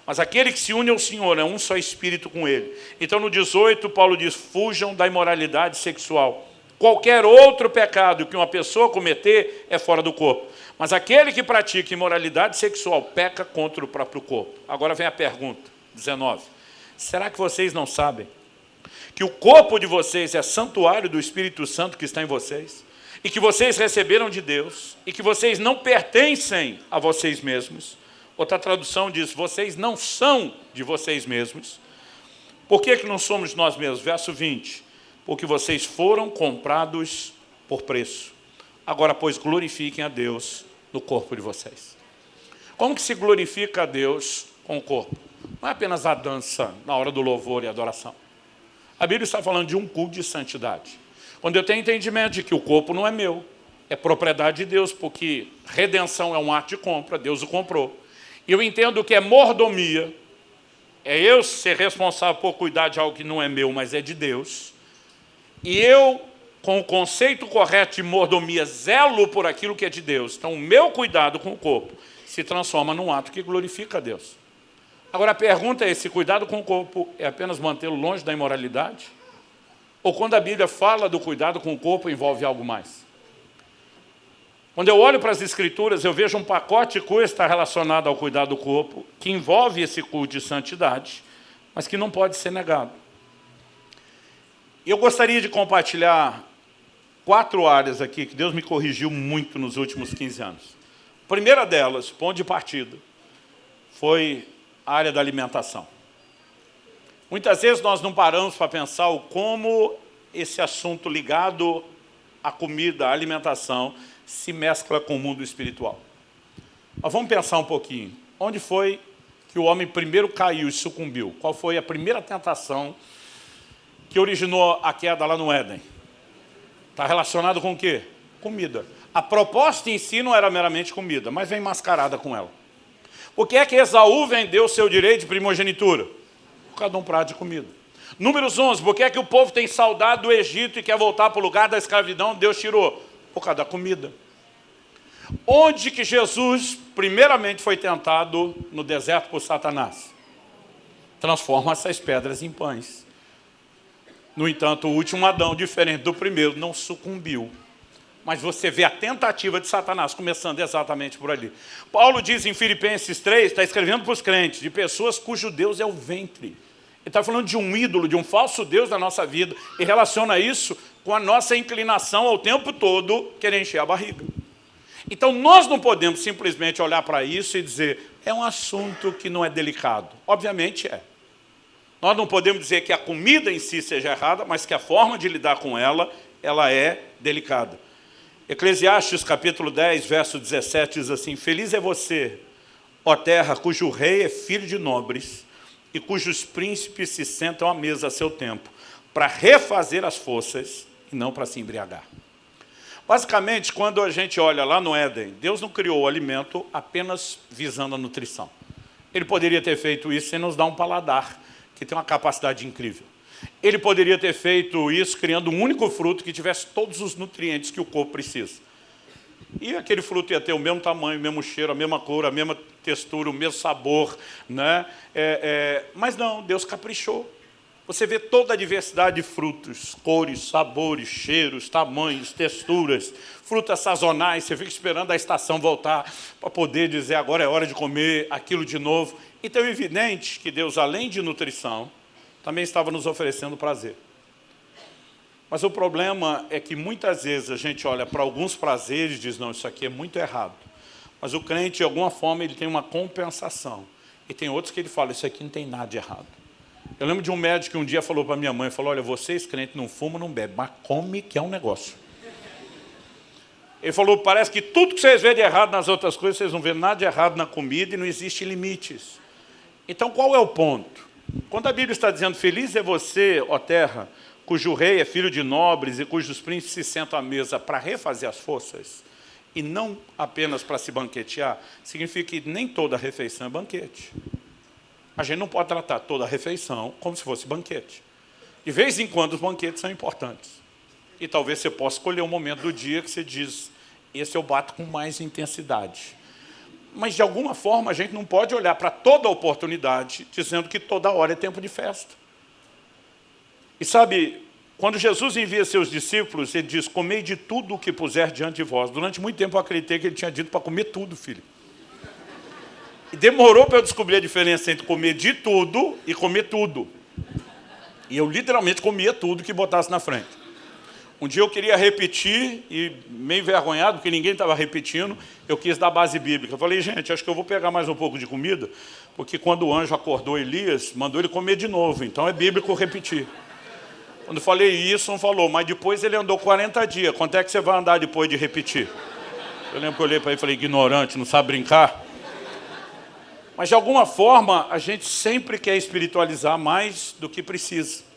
Mas aquele que se une ao Senhor é um só espírito com ele. Então, no 18, Paulo diz, fujam da imoralidade sexual. Qualquer outro pecado que uma pessoa cometer é fora do corpo. Mas aquele que pratica imoralidade sexual peca contra o próprio corpo. Agora vem a pergunta, 19. Será que vocês não sabem que o corpo de vocês é santuário do Espírito Santo que está em vocês? E que vocês receberam de Deus? E que vocês não pertencem a vocês mesmos? Outra tradução diz, vocês não são de vocês mesmos. Por que não somos nós mesmos? Verso 20. Porque vocês foram comprados por preço. Agora, pois, glorifiquem a Deus no corpo de vocês. Como que se glorifica a Deus com o corpo? Não é apenas a dança na hora do louvor e adoração. A Bíblia está falando de um culto de santidade. Quando eu tenho entendimento de que o corpo não é meu, é propriedade de Deus, porque redenção é um ato de compra, Deus o comprou. E eu entendo que é mordomia, é eu ser responsável por cuidar de algo que não é meu, mas é de Deus. E eu, com o conceito correto de mordomia, zelo por aquilo que é de Deus. Então, o meu cuidado com o corpo se transforma num ato que glorifica a Deus. Agora, a pergunta é, esse cuidado com o corpo é apenas mantê-lo longe da imoralidade? Ou quando a Bíblia fala do cuidado com o corpo, envolve algo mais? Quando eu olho para as Escrituras, eu vejo um pacote de coisas que está relacionado ao cuidado do corpo, que envolve esse culto de santidade, mas que não pode ser negado. E eu gostaria de compartilhar 4 áreas aqui, que Deus me corrigiu muito nos últimos 15 anos. A primeira delas, ponto de partida, foi a área da alimentação. Muitas vezes nós não paramos para pensar o como esse assunto ligado à comida, à alimentação, se mescla com o mundo espiritual. Mas vamos pensar um pouquinho. Onde foi que o homem primeiro caiu e sucumbiu? Qual foi a primeira tentação que originou a queda lá no Éden? Está relacionado com o quê? Comida. A proposta em si não era meramente comida, mas vem mascarada com ela. Por que é que Esaú vendeu o seu direito de primogenitura? Por causa de um prato de comida. Números 11, por que é que o povo tem saudade do Egito e quer voltar para o lugar da escravidão? Deus tirou. Por causa da comida. Onde que Jesus, primeiramente, foi tentado no deserto por Satanás? Transforma essas pedras em pães. No entanto, o último Adão, diferente do primeiro, não sucumbiu. Mas você vê a tentativa de Satanás começando exatamente por ali. Paulo diz em Filipenses 3, está escrevendo para os crentes, de pessoas cujo Deus é o ventre. Ele está falando de um ídolo, de um falso Deus na nossa vida, e relaciona isso com a nossa inclinação ao tempo todo querer encher a barriga. Então, nós não podemos simplesmente olhar para isso e dizer, é um assunto que não é delicado. Obviamente é. Nós não podemos dizer que a comida em si seja errada, mas que a forma de lidar com ela, ela é delicada. Eclesiastes, capítulo 10, verso 17, diz assim, feliz é você, ó terra, cujo rei é filho de nobres, e cujos príncipes se sentam à mesa a seu tempo, para refazer as forças e não para se embriagar. Basicamente, quando a gente olha lá no Éden, Deus não criou o alimento apenas visando a nutrição. Ele poderia ter feito isso sem nos dar um paladar, que tem uma capacidade incrível. Ele poderia ter feito isso criando um único fruto que tivesse todos os nutrientes que o corpo precisa. E aquele fruto ia ter o mesmo tamanho, o mesmo cheiro, a mesma cor, a mesma textura, o mesmo sabor, né? Mas não, Deus caprichou. Você vê toda a diversidade de frutos, cores, sabores, cheiros, tamanhos, texturas, frutas sazonais. Você fica esperando a estação voltar para poder dizer agora é hora de comer aquilo de novo. Então é evidente que Deus, além de nutrição, também estava nos oferecendo prazer. Mas o problema é que muitas vezes a gente olha para alguns prazeres e diz, não, isso aqui é muito errado. Mas o crente, de alguma forma, ele tem uma compensação. E tem outros que ele fala, isso aqui não tem nada de errado. Eu lembro de um médico que um dia falou para minha mãe, falou, olha, vocês crentes não fumam, não bebem, mas come que é um negócio. Ele falou, parece que tudo que vocês veem de errado nas outras coisas, vocês não vêem nada de errado na comida e não existe limites. Então, qual é o ponto? Quando a Bíblia está dizendo, feliz é você, ó terra, cujo rei é filho de nobres e cujos príncipes se sentam à mesa para refazer as forças, e não apenas para se banquetear, significa que nem toda refeição é banquete. A gente não pode tratar toda a refeição como se fosse banquete. De vez em quando os banquetes são importantes. E talvez você possa escolher um momento do dia que você diz, esse eu bato com mais intensidade. Mas, de alguma forma, a gente não pode olhar para toda oportunidade dizendo que toda hora é tempo de festa. E sabe, quando Jesus envia seus discípulos, ele diz, comei de tudo o que puser diante de vós. Durante muito tempo eu acreditei que ele tinha dito para comer tudo, filho. E demorou para eu descobrir a diferença entre comer de tudo e comer tudo. E eu literalmente comia tudo que botasse na frente. Um dia eu queria repetir, e meio envergonhado, porque ninguém estava repetindo, eu quis dar base bíblica. Eu falei, gente, acho que eu vou pegar mais um pouco de comida, porque quando o anjo acordou Elias, mandou ele comer de novo, então é bíblico repetir. Quando eu falei isso, um falou, mas depois ele andou 40 dias, quanto é que você vai andar depois de repetir? Eu lembro que eu olhei para ele e falei, ignorante, não sabe brincar? Mas de alguma forma, a gente sempre quer espiritualizar mais do que precisa.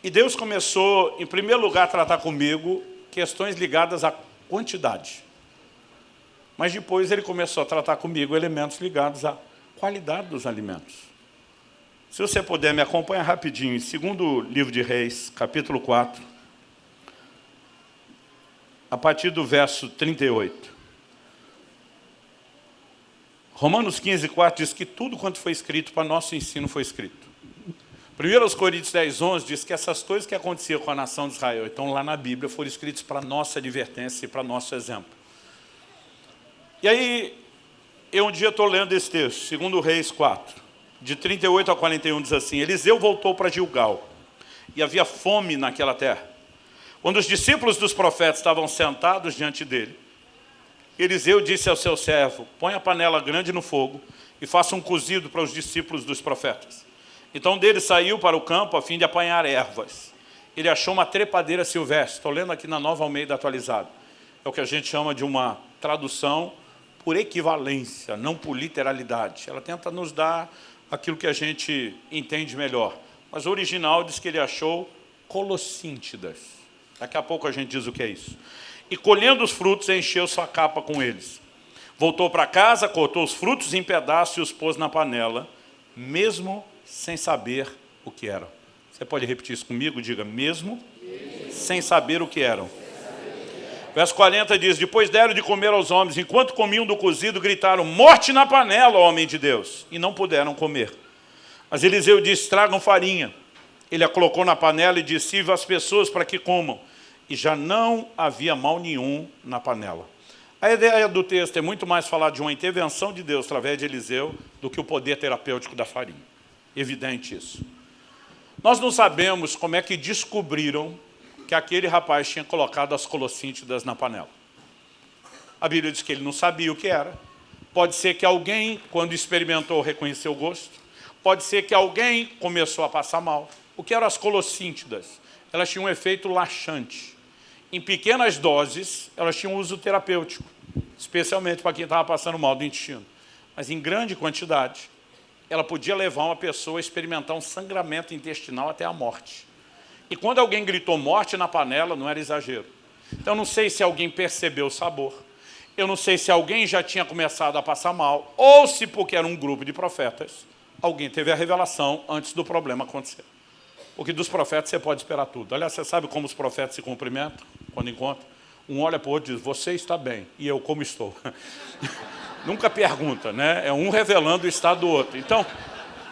E Deus começou, em primeiro lugar, a tratar comigo questões ligadas à quantidade. Mas depois ele começou a tratar comigo elementos ligados à qualidade dos alimentos. Se você puder, me acompanha rapidinho, em 2º livro de Reis, capítulo 4, a partir do verso 38. Romanos 15, 4 diz que tudo quanto foi escrito para nosso ensino foi escrito. 1 Coríntios 10, 11 diz que essas coisas que aconteciam com a nação de Israel, então lá na Bíblia, foram escritas para nossa advertência e para nosso exemplo. E aí, eu um dia estou lendo esse texto, 2 Reis 4, de 38 a 41, diz assim, Eliseu voltou para Gilgal, e havia fome naquela terra. Quando os discípulos dos profetas estavam sentados diante dele, Eliseu disse ao seu servo, põe a panela grande no fogo e faça um cozido para os discípulos dos profetas. Então dele saiu para o campo a fim de apanhar ervas. Ele achou uma trepadeira silvestre. Estou lendo aqui na Nova Almeida atualizada. É o que a gente chama de uma tradução por equivalência, não por literalidade. Ela tenta nos dar aquilo que a gente entende melhor. Mas o original diz que ele achou colossíntidas. Daqui a pouco a gente diz o que é isso. E colhendo os frutos, encheu sua capa com eles. Voltou para casa, cortou os frutos em pedaços e os pôs na panela, mesmo sem saber o que eram. Você pode repetir isso comigo? Diga, mesmo sem saber o que eram. Verso 40 diz, depois deram de comer aos homens, enquanto comiam do cozido, gritaram, morte na panela, homem de Deus, e não puderam comer. Mas Eliseu disse, tragam farinha. Ele a colocou na panela e disse, sirva às pessoas para que comam. E já não havia mal nenhum na panela. A ideia do texto é muito mais falar de uma intervenção de Deus através de Eliseu do que o poder terapêutico da farinha. Evidente isso. Nós não sabemos como é que descobriram que aquele rapaz tinha colocado as colossíntidas na panela. A Bíblia diz que ele não sabia o que era. Pode ser que alguém, quando experimentou, reconheceu o gosto. Pode ser que alguém começou a passar mal. O que eram as colossíntidas? Elas tinham um efeito laxante. Em pequenas doses, elas tinham uso terapêutico, especialmente para quem estava passando mal do intestino. Mas em grande quantidade, ela podia levar uma pessoa a experimentar um sangramento intestinal até a morte. E quando alguém gritou morte na panela, não era exagero. Então, eu não sei se alguém percebeu o sabor. Eu não sei se alguém já tinha começado a passar mal, ou se, porque era um grupo de profetas, alguém teve a revelação antes do problema acontecer. Porque dos profetas você pode esperar tudo. Aliás, você sabe como os profetas se cumprimentam quando encontram? Um olha para o outro e diz, você está bem, e eu como estou. Nunca pergunta, né? É um revelando o estado do outro. Então,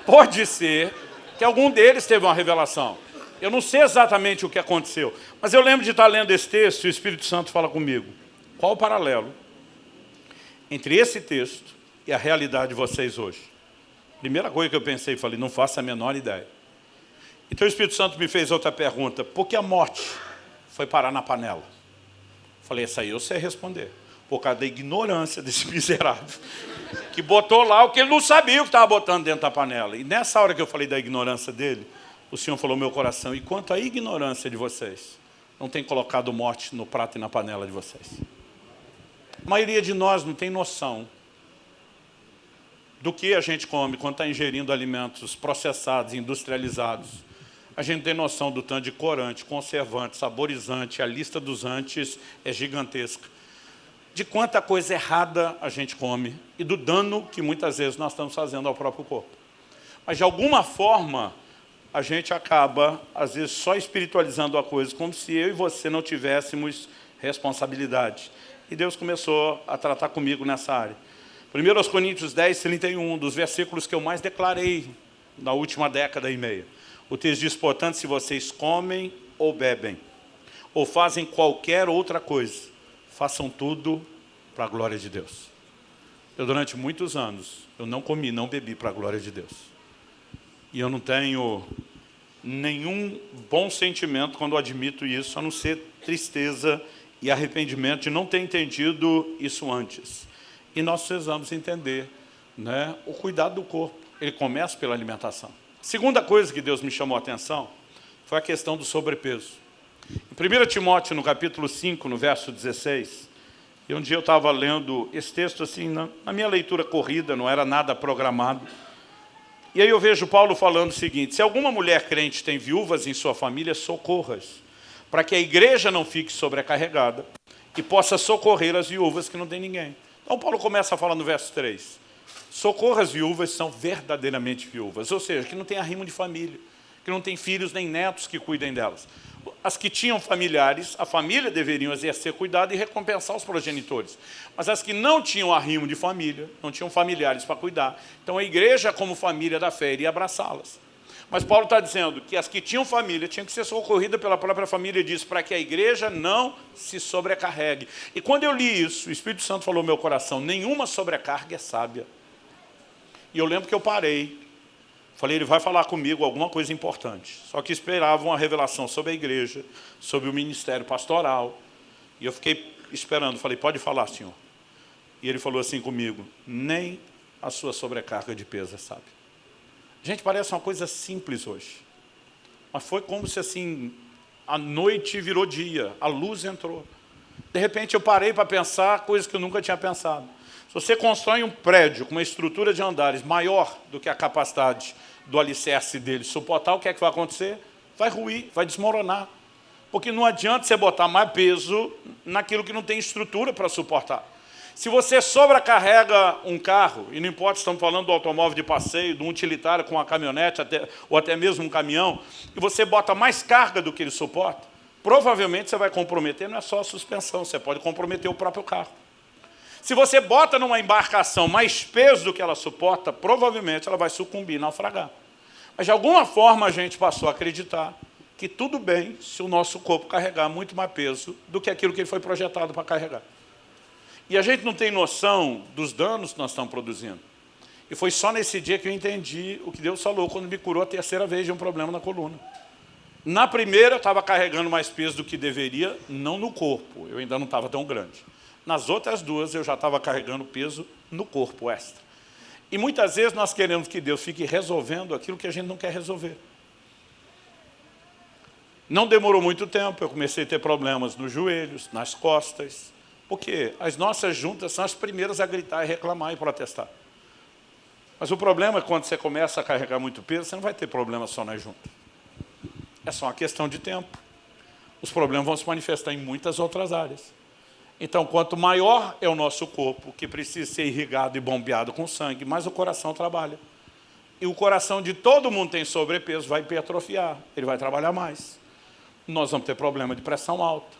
pode ser que algum deles teve uma revelação. Eu não sei exatamente o que aconteceu, mas eu lembro de estar lendo esse texto e o Espírito Santo fala comigo. Qual o paralelo entre esse texto e a realidade de vocês hoje? Primeira coisa que eu pensei, falei, não faço a menor ideia. Então o Espírito Santo me fez outra pergunta. Por que a morte foi parar na panela? Falei, essa aí eu sei responder. Por causa da ignorância desse miserável, que botou lá o que ele não sabia o que estava botando dentro da panela. E nessa hora que eu falei da ignorância dele, o Senhor falou no meu coração, e quanto à ignorância de vocês, não tem colocado morte no prato e na panela de vocês. A maioria de nós não tem noção do que a gente come quando está ingerindo alimentos processados, industrializados. A gente tem noção do tanto de corante, conservante, saborizante, a lista dos antes é gigantesca. De quanta coisa errada a gente come e do dano que muitas vezes nós estamos fazendo ao próprio corpo. Mas de alguma forma a gente acaba, às vezes, só espiritualizando a coisa, como se eu e você não tivéssemos responsabilidade. E Deus começou a tratar comigo nessa área. 1 Coríntios 10, 31, dos versículos que eu mais declarei na última década e meia. O texto diz, portanto, se vocês comem ou bebem, ou fazem qualquer outra coisa, façam tudo para a glória de Deus. Eu, durante muitos anos, eu não comi, não bebi para a glória de Deus. E eu não tenho nenhum bom sentimento quando eu admito isso, a não ser tristeza e arrependimento de não ter entendido isso antes. E nós precisamos entender, né, o cuidado do corpo. Ele começa pela alimentação. Segunda coisa que Deus me chamou a atenção foi a questão do sobrepeso. Em 1 Timóteo, no capítulo 5, no verso 16, e um dia eu estava lendo esse texto assim, na minha leitura corrida, não era nada programado. E aí eu vejo Paulo falando o seguinte, se alguma mulher crente tem viúvas em sua família, socorra-as, para que a igreja não fique sobrecarregada e possa socorrer as viúvas que não tem ninguém. Então Paulo começa a falar no verso 3, socorra as viúvas são verdadeiramente viúvas, ou seja, que não tem arrimo de família, que não tem filhos nem netos que cuidem delas. As que tinham familiares, a família deveriam exercer cuidado e recompensar os progenitores. Mas as que não tinham arrimo de família, não tinham familiares para cuidar, então a igreja, como família da fé, iria abraçá-las. Mas Paulo está dizendo que as que tinham família tinham que ser socorridas pela própria família, e diz, para que a igreja não se sobrecarregue. E quando eu li isso, o Espírito Santo falou no meu coração, nenhuma sobrecarga é sábia. E eu lembro que eu parei, falei, ele vai falar comigo alguma coisa importante. Só que esperava uma revelação sobre a igreja, sobre o ministério pastoral. E eu fiquei esperando, falei, pode falar, senhor. E ele falou assim comigo, nem a sua sobrecarga de peso, sabe? Gente, parece uma coisa simples hoje. Mas foi como se assim, a noite virou dia, a luz entrou. De repente eu parei para pensar coisas que eu nunca tinha pensado. Se você constrói um prédio com uma estrutura de andares maior do que a capacidade do alicerce dele suportar, o que é que vai acontecer? Vai ruir, vai desmoronar. Porque não adianta você botar mais peso naquilo que não tem estrutura para suportar. Se você sobrecarrega um carro, e não importa se estamos falando do automóvel de passeio, de um utilitário com uma caminhonete, ou até mesmo um caminhão, e você bota mais carga do que ele suporta, provavelmente você vai comprometer, não é só a suspensão, você pode comprometer o próprio carro. Se você bota numa embarcação mais peso do que ela suporta, provavelmente ela vai sucumbir, naufragar. Mas de alguma forma a gente passou a acreditar que tudo bem se o nosso corpo carregar muito mais peso do que aquilo que ele foi projetado para carregar. E a gente não tem noção dos danos que nós estamos produzindo. E foi só nesse dia que eu entendi o que Deus falou quando me curou a terceira vez de um problema na coluna. Na primeira eu estava carregando mais peso do que deveria, não no corpo, eu ainda não estava tão grande. Nas outras duas, eu já estava carregando peso no corpo extra. E muitas vezes nós queremos que Deus fique resolvendo aquilo que a gente não quer resolver. Não demorou muito tempo, eu comecei a ter problemas nos joelhos, nas costas, porque as nossas juntas são as primeiras a gritar e reclamar e protestar. Mas o problema é que quando você começa a carregar muito peso, você não vai ter problema só nas juntas. É só uma questão de tempo. Os problemas vão se manifestar em muitas outras áreas. Então, quanto maior é o nosso corpo, que precisa ser irrigado e bombeado com sangue, mais o coração trabalha. E o coração de todo mundo tem sobrepeso, vai hipertrofiar, ele vai trabalhar mais. Nós vamos ter problema de pressão alta.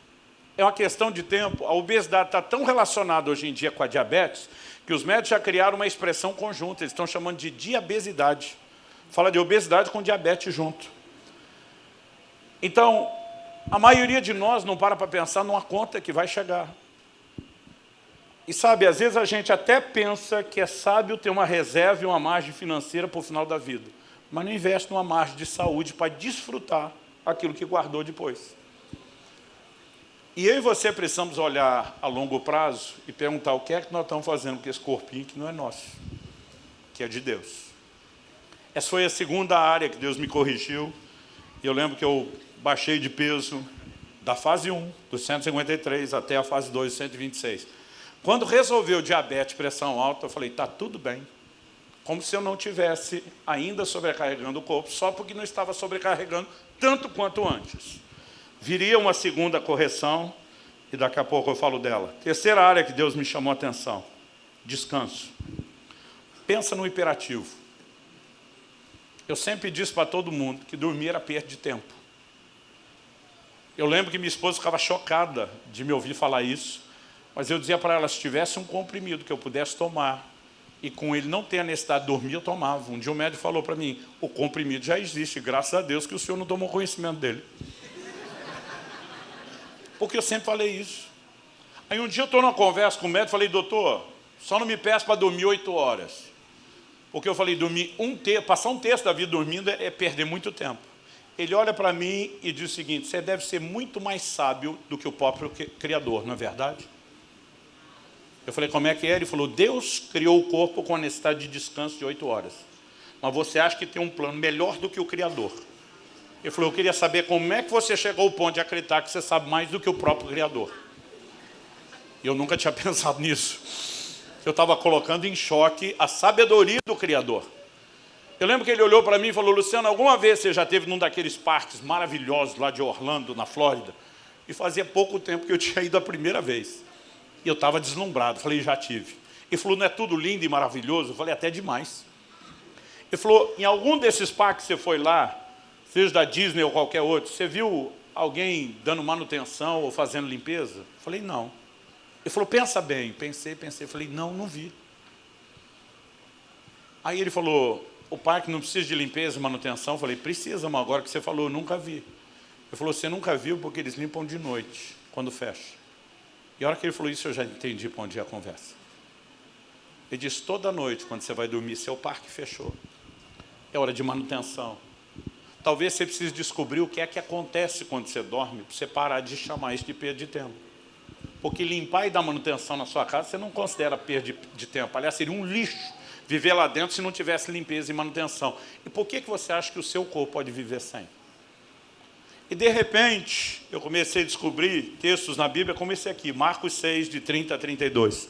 É uma questão de tempo. A obesidade está tão relacionada hoje em dia com a diabetes, que os médicos já criaram uma expressão conjunta, eles estão chamando de diabesidade. Fala de obesidade com diabetes junto. Então, a maioria de nós não para pensar numa conta que vai chegar. E sabe, às vezes a gente até pensa que é sábio ter uma reserva e uma margem financeira para o final da vida, mas não investe numa margem de saúde para desfrutar aquilo que guardou depois. E eu e você precisamos olhar a longo prazo e perguntar o que é que nós estamos fazendo com esse corpinho que não é nosso, que é de Deus. Essa foi a segunda área que Deus me corrigiu. E eu lembro que eu baixei de peso da fase 1, dos 153, até a fase 2, 126. Quando resolveu diabetes, pressão alta, eu falei, está tudo bem. Como se eu não tivesse ainda sobrecarregando o corpo, só porque não estava sobrecarregando tanto quanto antes. Viria uma segunda correção, e daqui a pouco eu falo dela. Terceira área que Deus me chamou a atenção, descanso. Pensa no hiperativo. Eu sempre disse para todo mundo que dormir era perda de tempo. Eu lembro que minha esposa ficava chocada de me ouvir falar isso, mas eu dizia para ela, se tivesse um comprimido que eu pudesse tomar, E com ele não ter a necessidade de dormir, eu tomava. Um dia o médico falou para mim, o comprimido já existe, graças a Deus que o senhor não tomou conhecimento dele. Porque eu sempre falei isso. Aí um dia eu estou numa conversa com o médico e falei, doutor, só não me peça para dormir 8 horas. Porque eu falei, passar um terço da vida dormindo é perder muito tempo. Ele olha para mim e diz o seguinte, você deve ser muito mais sábio do que o próprio Criador, não é verdade? Eu falei, como é que é? Ele falou, Deus criou o corpo com a necessidade de descanso de 8 horas. Mas você acha que tem um plano melhor do que o Criador. Ele falou, eu queria saber como é que você chegou ao ponto de acreditar que você sabe mais do que o próprio Criador. E eu nunca tinha pensado nisso. Eu estava colocando em choque a sabedoria do Criador. Eu lembro que ele olhou para mim e falou, Luciano, alguma vez você já esteve num daqueles parques maravilhosos lá de Orlando, na Flórida? E fazia pouco tempo que eu tinha ido a primeira vez. E eu estava deslumbrado. Falei, já tive. Ele falou, não é tudo lindo e maravilhoso? Eu falei, até demais. Ele falou, em algum desses parques que você foi lá, seja da Disney ou qualquer outro, você viu alguém dando manutenção ou fazendo limpeza? Eu falei, não. Ele falou, pensa bem. Pensei. Falei, não vi. Aí ele falou, o parque não precisa de limpeza e manutenção? Eu falei, precisa, mas agora que você falou, eu nunca vi. Ele falou, você nunca viu porque eles limpam de noite, quando fecha. E a hora que ele falou isso, eu já entendi para onde ia a conversa. Ele disse, toda noite, quando você vai dormir, seu parque fechou. É hora de manutenção. Talvez você precise descobrir o que é que acontece quando você dorme, para você parar de chamar isso de perda de tempo. Porque limpar e dar manutenção na sua casa, você não considera perda de tempo. Aliás, seria um lixo viver lá dentro se não tivesse limpeza e manutenção. E por que você acha que o seu corpo pode viver sem? E, de repente, eu comecei a descobrir textos na Bíblia, como esse aqui, Marcos 6, de 30 a 32.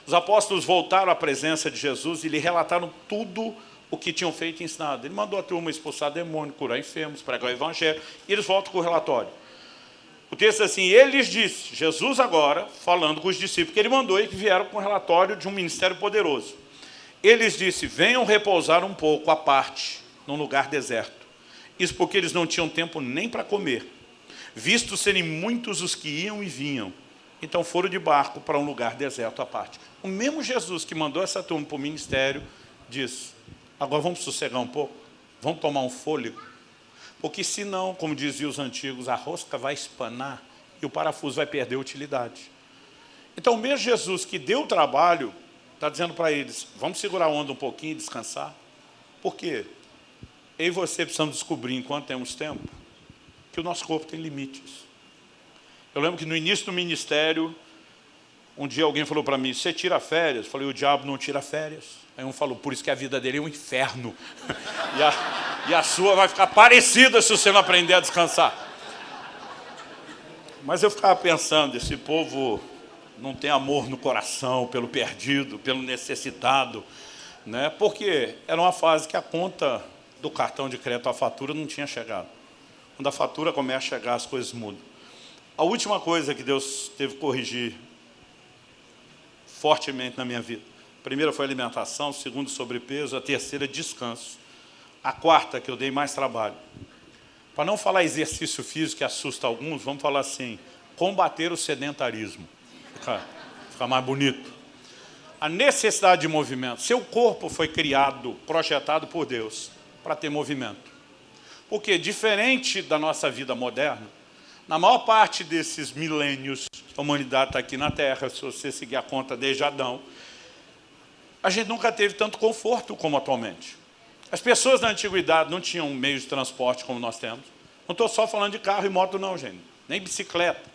Os apóstolos voltaram à presença de Jesus e lhe relataram tudo o que tinham feito e ensinado. Ele mandou a turma expulsar demônio, curar enfermos, pregar o evangelho, e eles voltam com o relatório. O texto é assim, ele lhes disse, Jesus agora, falando com os discípulos, que ele mandou e que vieram com o relatório de um ministério poderoso. Ele lhes disse, venham repousar um pouco à parte, num lugar deserto. Isso porque eles não tinham tempo nem para comer, visto serem muitos os que iam e vinham. Então foram de barco para um lugar deserto à parte. O mesmo Jesus que mandou essa turma para o ministério, diz, agora vamos sossegar um pouco, vamos tomar um fôlego, porque senão, como diziam os antigos, a rosca vai espanar e o parafuso vai perder utilidade. Então o mesmo Jesus que deu o trabalho, está dizendo para eles, vamos segurar a onda um pouquinho e descansar. Por quê? Eu e você precisamos descobrir, enquanto temos tempo, que o nosso corpo tem limites. Eu lembro que no início do ministério, um dia alguém falou para mim, você tira férias? Eu falei, o diabo não tira férias. Aí um falou, por isso que a vida dele é um inferno. e a sua vai ficar parecida se você não aprender a descansar. Mas eu ficava pensando, esse povo não tem amor no coração pelo perdido, pelo necessitado, né? Porque era uma fase que a conta do cartão de crédito, a fatura não tinha chegado. Quando a fatura começa a chegar, as coisas mudam. A última coisa que Deus teve que corrigir fortemente na minha vida. A primeira foi alimentação, a segunda, sobrepeso, a terceira, descanso. A quarta, que eu dei mais trabalho. Para não falar exercício físico, que assusta alguns, vamos falar assim, combater o sedentarismo. Fica mais bonito. A necessidade de movimento. Seu corpo foi criado, projetado por Deus, para ter movimento. Porque, diferente da nossa vida moderna, na maior parte desses milênios, a humanidade está aqui na Terra, se você seguir a conta desde Adão, a gente nunca teve tanto conforto como atualmente. As pessoas da antiguidade não tinham meios de transporte como nós temos. Não estou só falando de carro e moto não, gente. Nem bicicleta.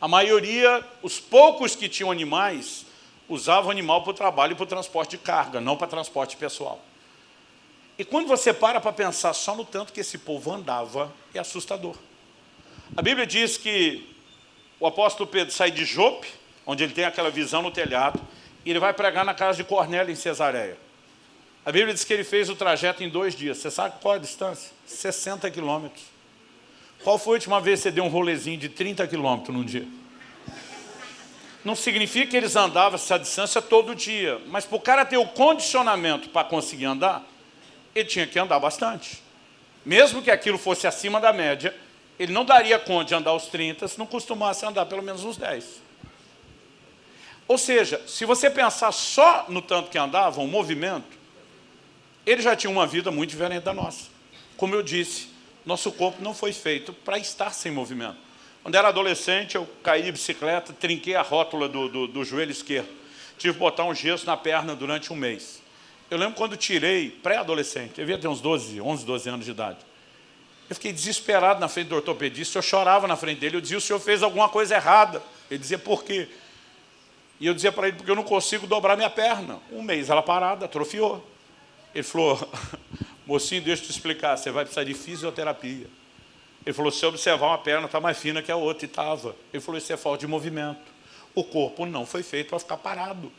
A maioria, os poucos que tinham animais, usavam animal para o trabalho e para o transporte de carga, não para transporte pessoal. E quando você para pensar só no tanto que esse povo andava, é assustador. A Bíblia diz que o apóstolo Pedro sai de Jope, onde ele tem aquela visão no telhado, e ele vai pregar na casa de Cornélio, em Cesareia. A Bíblia diz que ele fez o trajeto em 2 dias. Você sabe qual é a distância? 60 quilômetros. Qual foi a última vez que você deu um rolezinho de 30 quilômetros num dia? Não significa que eles andavam essa distância todo dia, mas para o cara ter o condicionamento para conseguir andar, ele tinha que andar bastante. Mesmo que aquilo fosse acima da média, ele não daria conta de andar os 30 se não costumasse andar pelo menos uns 10. Ou seja, se você pensar só no tanto que andavam, o movimento, ele já tinha uma vida muito diferente da nossa. Como eu disse, nosso corpo não foi feito para estar sem movimento. Quando era adolescente, eu caí de bicicleta, trinquei a rótula do joelho esquerdo. Tive que botar um gesso na perna durante um mês. Eu lembro quando tirei, pré-adolescente, eu devia ter uns 11, 12 anos de idade. Eu fiquei desesperado na frente do ortopedista, eu chorava na frente dele, eu dizia, o senhor fez alguma coisa errada. Ele dizia, por quê? E eu dizia para ele, porque eu não consigo dobrar minha perna. Um mês ela parada, atrofiou. Ele falou, mocinho, deixa eu te explicar, você vai precisar de fisioterapia. Ele falou, se você observar uma perna está mais fina que a outra, e estava. Ele falou, isso é falta de movimento. O corpo não foi feito para ficar parado.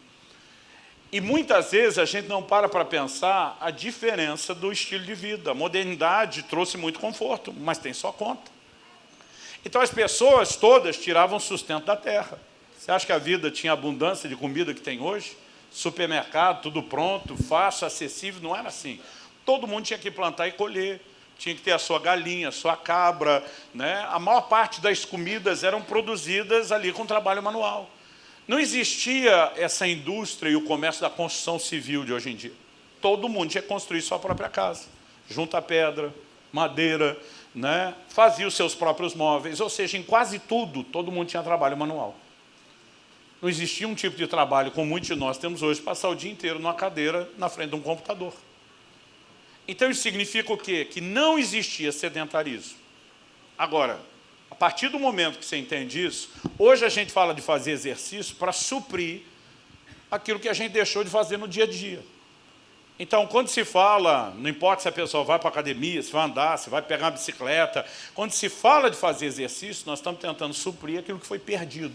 E muitas vezes a gente não para pensar a diferença do estilo de vida. A modernidade trouxe muito conforto, mas tem sua conta. Então as pessoas todas tiravam sustento da terra. Você acha que a vida tinha abundância de comida que tem hoje? Supermercado, tudo pronto, fácil, acessível, não era assim. Todo mundo tinha que plantar e colher, tinha que ter a sua galinha, a sua cabra, né? A maior parte das comidas eram produzidas ali com trabalho manual. Não existia essa indústria e o comércio da construção civil de hoje em dia. Todo mundo tinha que construir sua própria casa, junta pedra, madeira, né? Fazia os seus próprios móveis, ou seja, em quase tudo, todo mundo tinha trabalho manual. Não existia um tipo de trabalho, como muitos de nós temos hoje, passar o dia inteiro numa cadeira na frente de um computador. Então, isso significa o quê? Que não existia sedentarismo. Agora, a partir do momento que você entende isso, hoje a gente fala de fazer exercício para suprir aquilo que a gente deixou de fazer no dia a dia. Então, quando se fala, não importa se a pessoa vai para a academia, se vai andar, se vai pegar uma bicicleta, quando se fala de fazer exercício, nós estamos tentando suprir aquilo que foi perdido.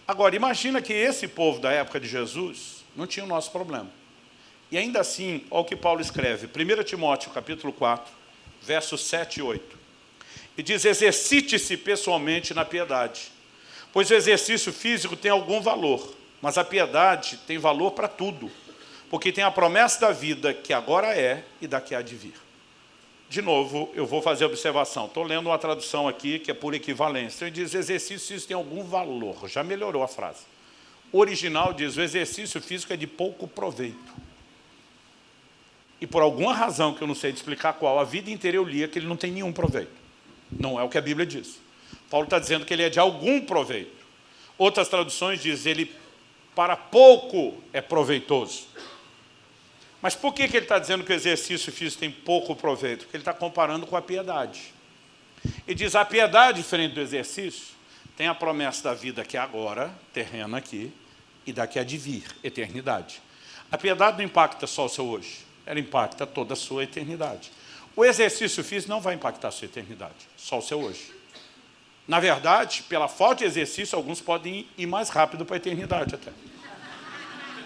Agora, imagina que esse povo da época de Jesus não tinha o nosso problema. E ainda assim, olha o que Paulo escreve, 1 Timóteo, capítulo 4, versos 7 e 8. E diz, exercite-se pessoalmente na piedade, pois o exercício físico tem algum valor, mas a piedade tem valor para tudo, porque tem a promessa da vida que agora é e da que há de vir. De novo, eu vou fazer a observação. Estou lendo uma tradução aqui que é por equivalência. Ele diz, exercício físico tem algum valor. Já melhorou a frase. O original diz, o exercício físico é de pouco proveito. E por alguma razão, que eu não sei de explicar qual, a vida inteira eu lia que ele não tem nenhum proveito. Não é o que a Bíblia diz. Paulo está dizendo que ele é de algum proveito. Outras traduções dizem, ele para pouco é proveitoso. Mas por que ele está dizendo que o exercício físico tem pouco proveito? Porque ele está comparando com a piedade. Ele diz, a piedade, diferente do exercício, tem a promessa da vida que é agora, terrena aqui, e da que há de vir, eternidade. A piedade não impacta só o seu hoje, ela impacta toda a sua eternidade. O exercício físico não vai impactar a sua eternidade, só o seu hoje. Na verdade, pela falta de exercício, alguns podem ir mais rápido para a eternidade até.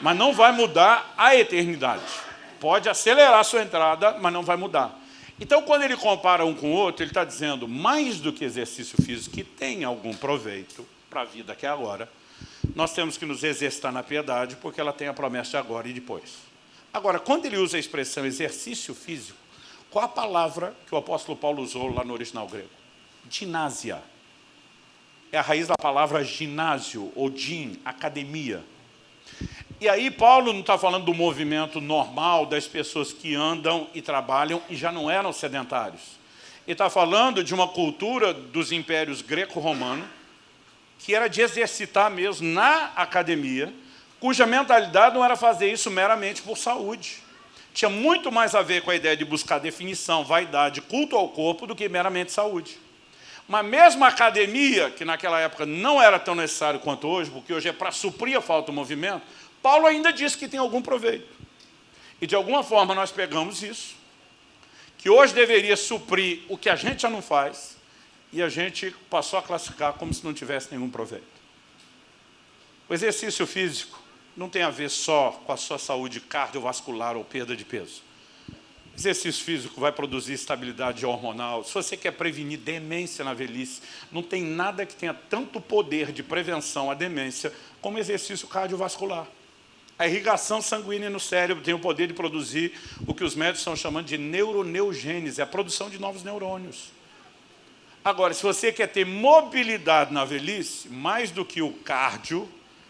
Mas não vai mudar a eternidade. Pode acelerar a sua entrada, mas não vai mudar. Então, quando ele compara um com o outro, ele está dizendo, mais do que exercício físico, que tem algum proveito para a vida que é agora, nós temos que nos exercitar na piedade, porque ela tem a promessa de agora e depois. Agora, quando ele usa a expressão exercício físico, qual a palavra que o apóstolo Paulo usou lá no original grego? Ginásia. É a raiz da palavra ginásio, ou gin, academia. E aí Paulo não está falando do movimento normal das pessoas que andam e trabalham e já não eram sedentários. Ele está falando de uma cultura dos impérios greco-romano, que era de exercitar mesmo na academia, cuja mentalidade não era fazer isso meramente por saúde. Tinha muito mais a ver com a ideia de buscar definição, vaidade, culto ao corpo, do que meramente saúde. Mas mesmo a academia, que naquela época não era tão necessário quanto hoje, porque hoje é para suprir a falta do movimento, Paulo ainda disse que tem algum proveito. E de alguma forma nós pegamos isso, que hoje deveria suprir o que a gente já não faz, e a gente passou a classificar como se não tivesse nenhum proveito. O exercício físico não tem a ver só com a sua saúde cardiovascular ou perda de peso. Exercício físico vai produzir estabilidade hormonal. Se você quer prevenir demência na velhice, não tem nada que tenha tanto poder de prevenção à demência como exercício cardiovascular. A irrigação sanguínea no cérebro tem o poder de produzir o que os médicos estão chamando de neuroneogênese, a produção de novos neurônios. Agora, se você quer ter mobilidade na velhice, mais do que o cardio,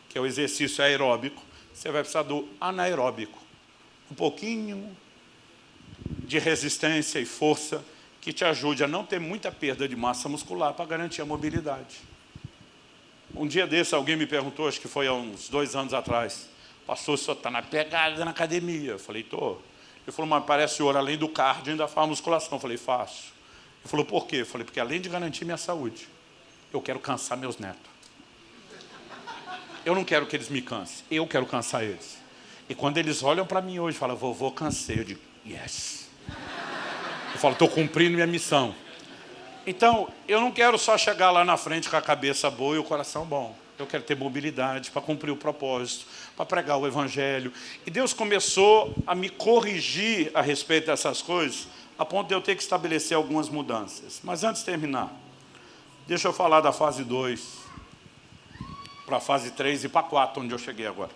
que é o exercício aeróbico, você vai precisar do anaeróbico. Um pouquinho de resistência e força que te ajude a não ter muita perda de massa muscular para garantir a mobilidade. Um dia desse, alguém me perguntou, acho que foi há uns 2 anos atrás, pastor, o senhor está na pegada na academia? Eu falei, estou. Ele falou, mas parece o senhor, além do cardio, ainda faz musculação. Eu falei, faço. Ele falou, por quê? Eu falei, porque além de garantir minha saúde, eu quero cansar meus netos. Eu não quero que eles me cansem, eu quero cansar eles. E quando eles olham para mim hoje, falam, vovô, cansei. Eu digo, yes. Eu falo, estou cumprindo minha missão. Então, eu não quero só chegar lá na frente com a cabeça boa e o coração bom. Eu quero ter mobilidade para cumprir o propósito, para pregar o Evangelho. E Deus começou a me corrigir a respeito dessas coisas, a ponto de eu ter que estabelecer algumas mudanças. Mas antes de terminar, deixa eu falar da fase 2, para a fase 3 e para a 4, onde eu cheguei agora.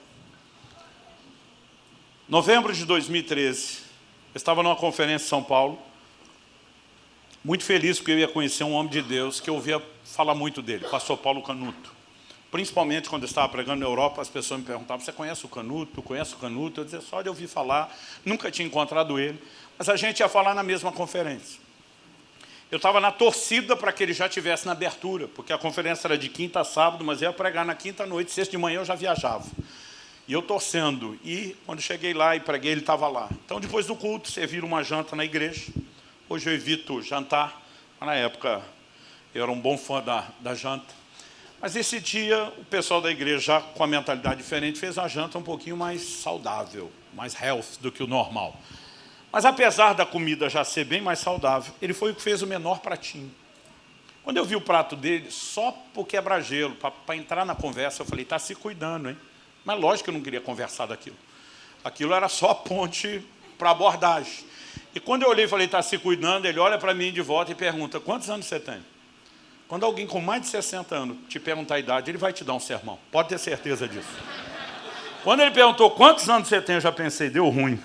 Novembro de 2013, eu estava numa conferência em São Paulo, muito feliz porque eu ia conhecer um homem de Deus que eu ouvia falar muito dele, pastor Paulo Canuto. Principalmente quando eu estava pregando na Europa, as pessoas me perguntavam, você conhece o Canuto? Conhece o Canuto? Eu dizia, só de ouvir falar, nunca tinha encontrado ele, mas a gente ia falar na mesma conferência. Eu estava na torcida para que ele já estivesse na abertura, porque a conferência era de quinta a sábado, mas eu ia pregar na quinta à noite, sexta de manhã eu já viajava. E eu torcendo, e quando cheguei lá e preguei, ele estava lá. Então, depois do culto, serviram uma janta na igreja. Hoje eu evito jantar, mas na época eu era um bom fã da janta. Mas esse dia, o pessoal da igreja, já com a mentalidade diferente, fez a janta um pouquinho mais saudável, mais health do que o normal. Mas apesar da comida já ser bem mais saudável, ele foi o que fez o menor pratinho. Quando eu vi o prato dele, só por quebra-gelo, para entrar na conversa, eu falei, está se cuidando, hein? Mas lógico que eu não queria conversar daquilo. Aquilo era só a ponte para a abordagem. E quando eu olhei e falei, está se cuidando, ele olha para mim de volta e pergunta, quantos anos você tem? Quando alguém com mais de 60 anos te perguntar a idade, ele vai te dar um sermão. Pode ter certeza disso. Quando ele perguntou quantos anos você tem, eu já pensei, deu ruim.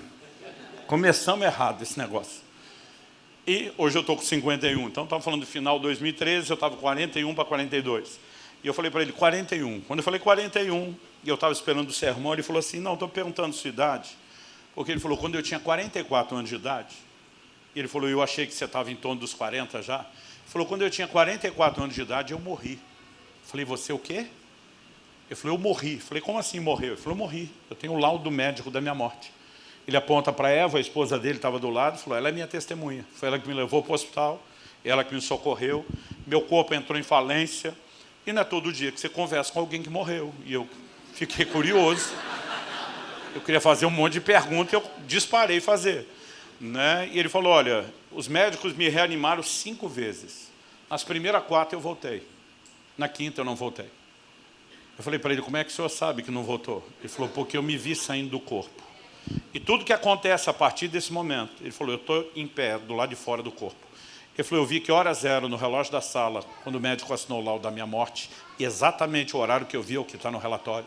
Começamos errado esse negócio. E hoje eu estou com 51. Então, estamos falando do final de 2013, eu estava com 41 para 42. E eu falei para ele, 41. Quando eu falei 41, e eu estava esperando o sermão, ele falou assim, não, estou perguntando sua idade. Porque ele falou, quando eu tinha 44 anos de idade, ele falou, eu achei que você estava em torno dos 40 já. Ele falou, quando eu tinha 44 anos de idade, eu morri. Eu falei, você o quê? Ele falou, eu morri. Eu falei, como assim morreu? Ele falou, eu morri. Eu tenho o laudo médico da minha morte. Ele aponta para Eva, a esposa dele estava do lado, e falou, ela é minha testemunha. Foi ela que me levou para o hospital, ela que me socorreu, meu corpo entrou em falência, e não é todo dia que você conversa com alguém que morreu. E eu fiquei curioso. Eu queria fazer um monte de perguntas e eu disparei fazer. Né? E ele falou, olha, os médicos me reanimaram 5 vezes. Nas primeiras 4 eu voltei. Na 5ª eu não voltei. Eu falei para ele, como é que o senhor sabe que não voltou? Ele falou, porque eu me vi saindo do corpo. E tudo que acontece a partir desse momento, ele falou, eu estou em pé, do lado de fora do corpo. Ele falou, eu vi que hora zero no relógio da sala, quando o médico assinou o laudo da minha morte, exatamente o horário que eu vi, é o que está no relatório.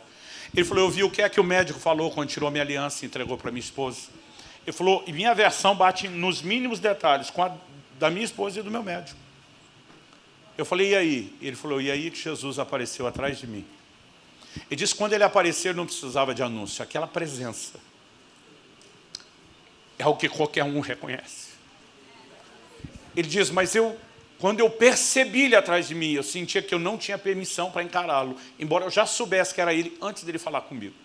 Ele falou, eu vi o que é que o médico falou quando tirou a minha aliança e entregou para minha esposa. Ele falou, e minha versão bate nos mínimos detalhes com a da minha esposa e do meu médico. Eu falei, e aí? Ele falou, e aí que Jesus apareceu atrás de mim. Ele disse que quando ele apareceu, não precisava de anúncio, aquela presença é algo que qualquer um reconhece. Ele diz, mas quando eu percebi ele atrás de mim, eu sentia que eu não tinha permissão para encará-lo, embora eu já soubesse que era ele antes dele falar comigo.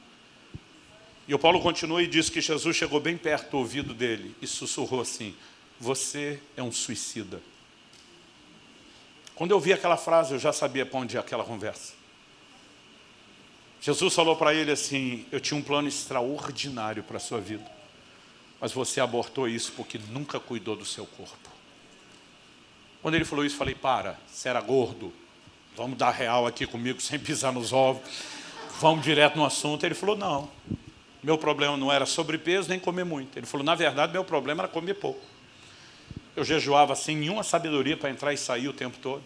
E o Paulo continua e diz que Jesus chegou bem perto do ouvido dele e sussurrou assim, você é um suicida. Quando eu vi aquela frase, eu já sabia para onde ia aquela conversa. Jesus falou para ele assim, eu tinha um plano extraordinário para a sua vida, mas você abortou isso porque nunca cuidou do seu corpo. Quando ele falou isso, eu falei, para, você era gordo, vamos dar real aqui comigo, sem pisar nos ovos, vamos direto no assunto. Ele falou, não, meu problema não era sobrepeso nem comer muito. Ele falou, na verdade, meu problema era comer pouco. Eu jejuava sem nenhuma sabedoria para entrar e sair o tempo todo.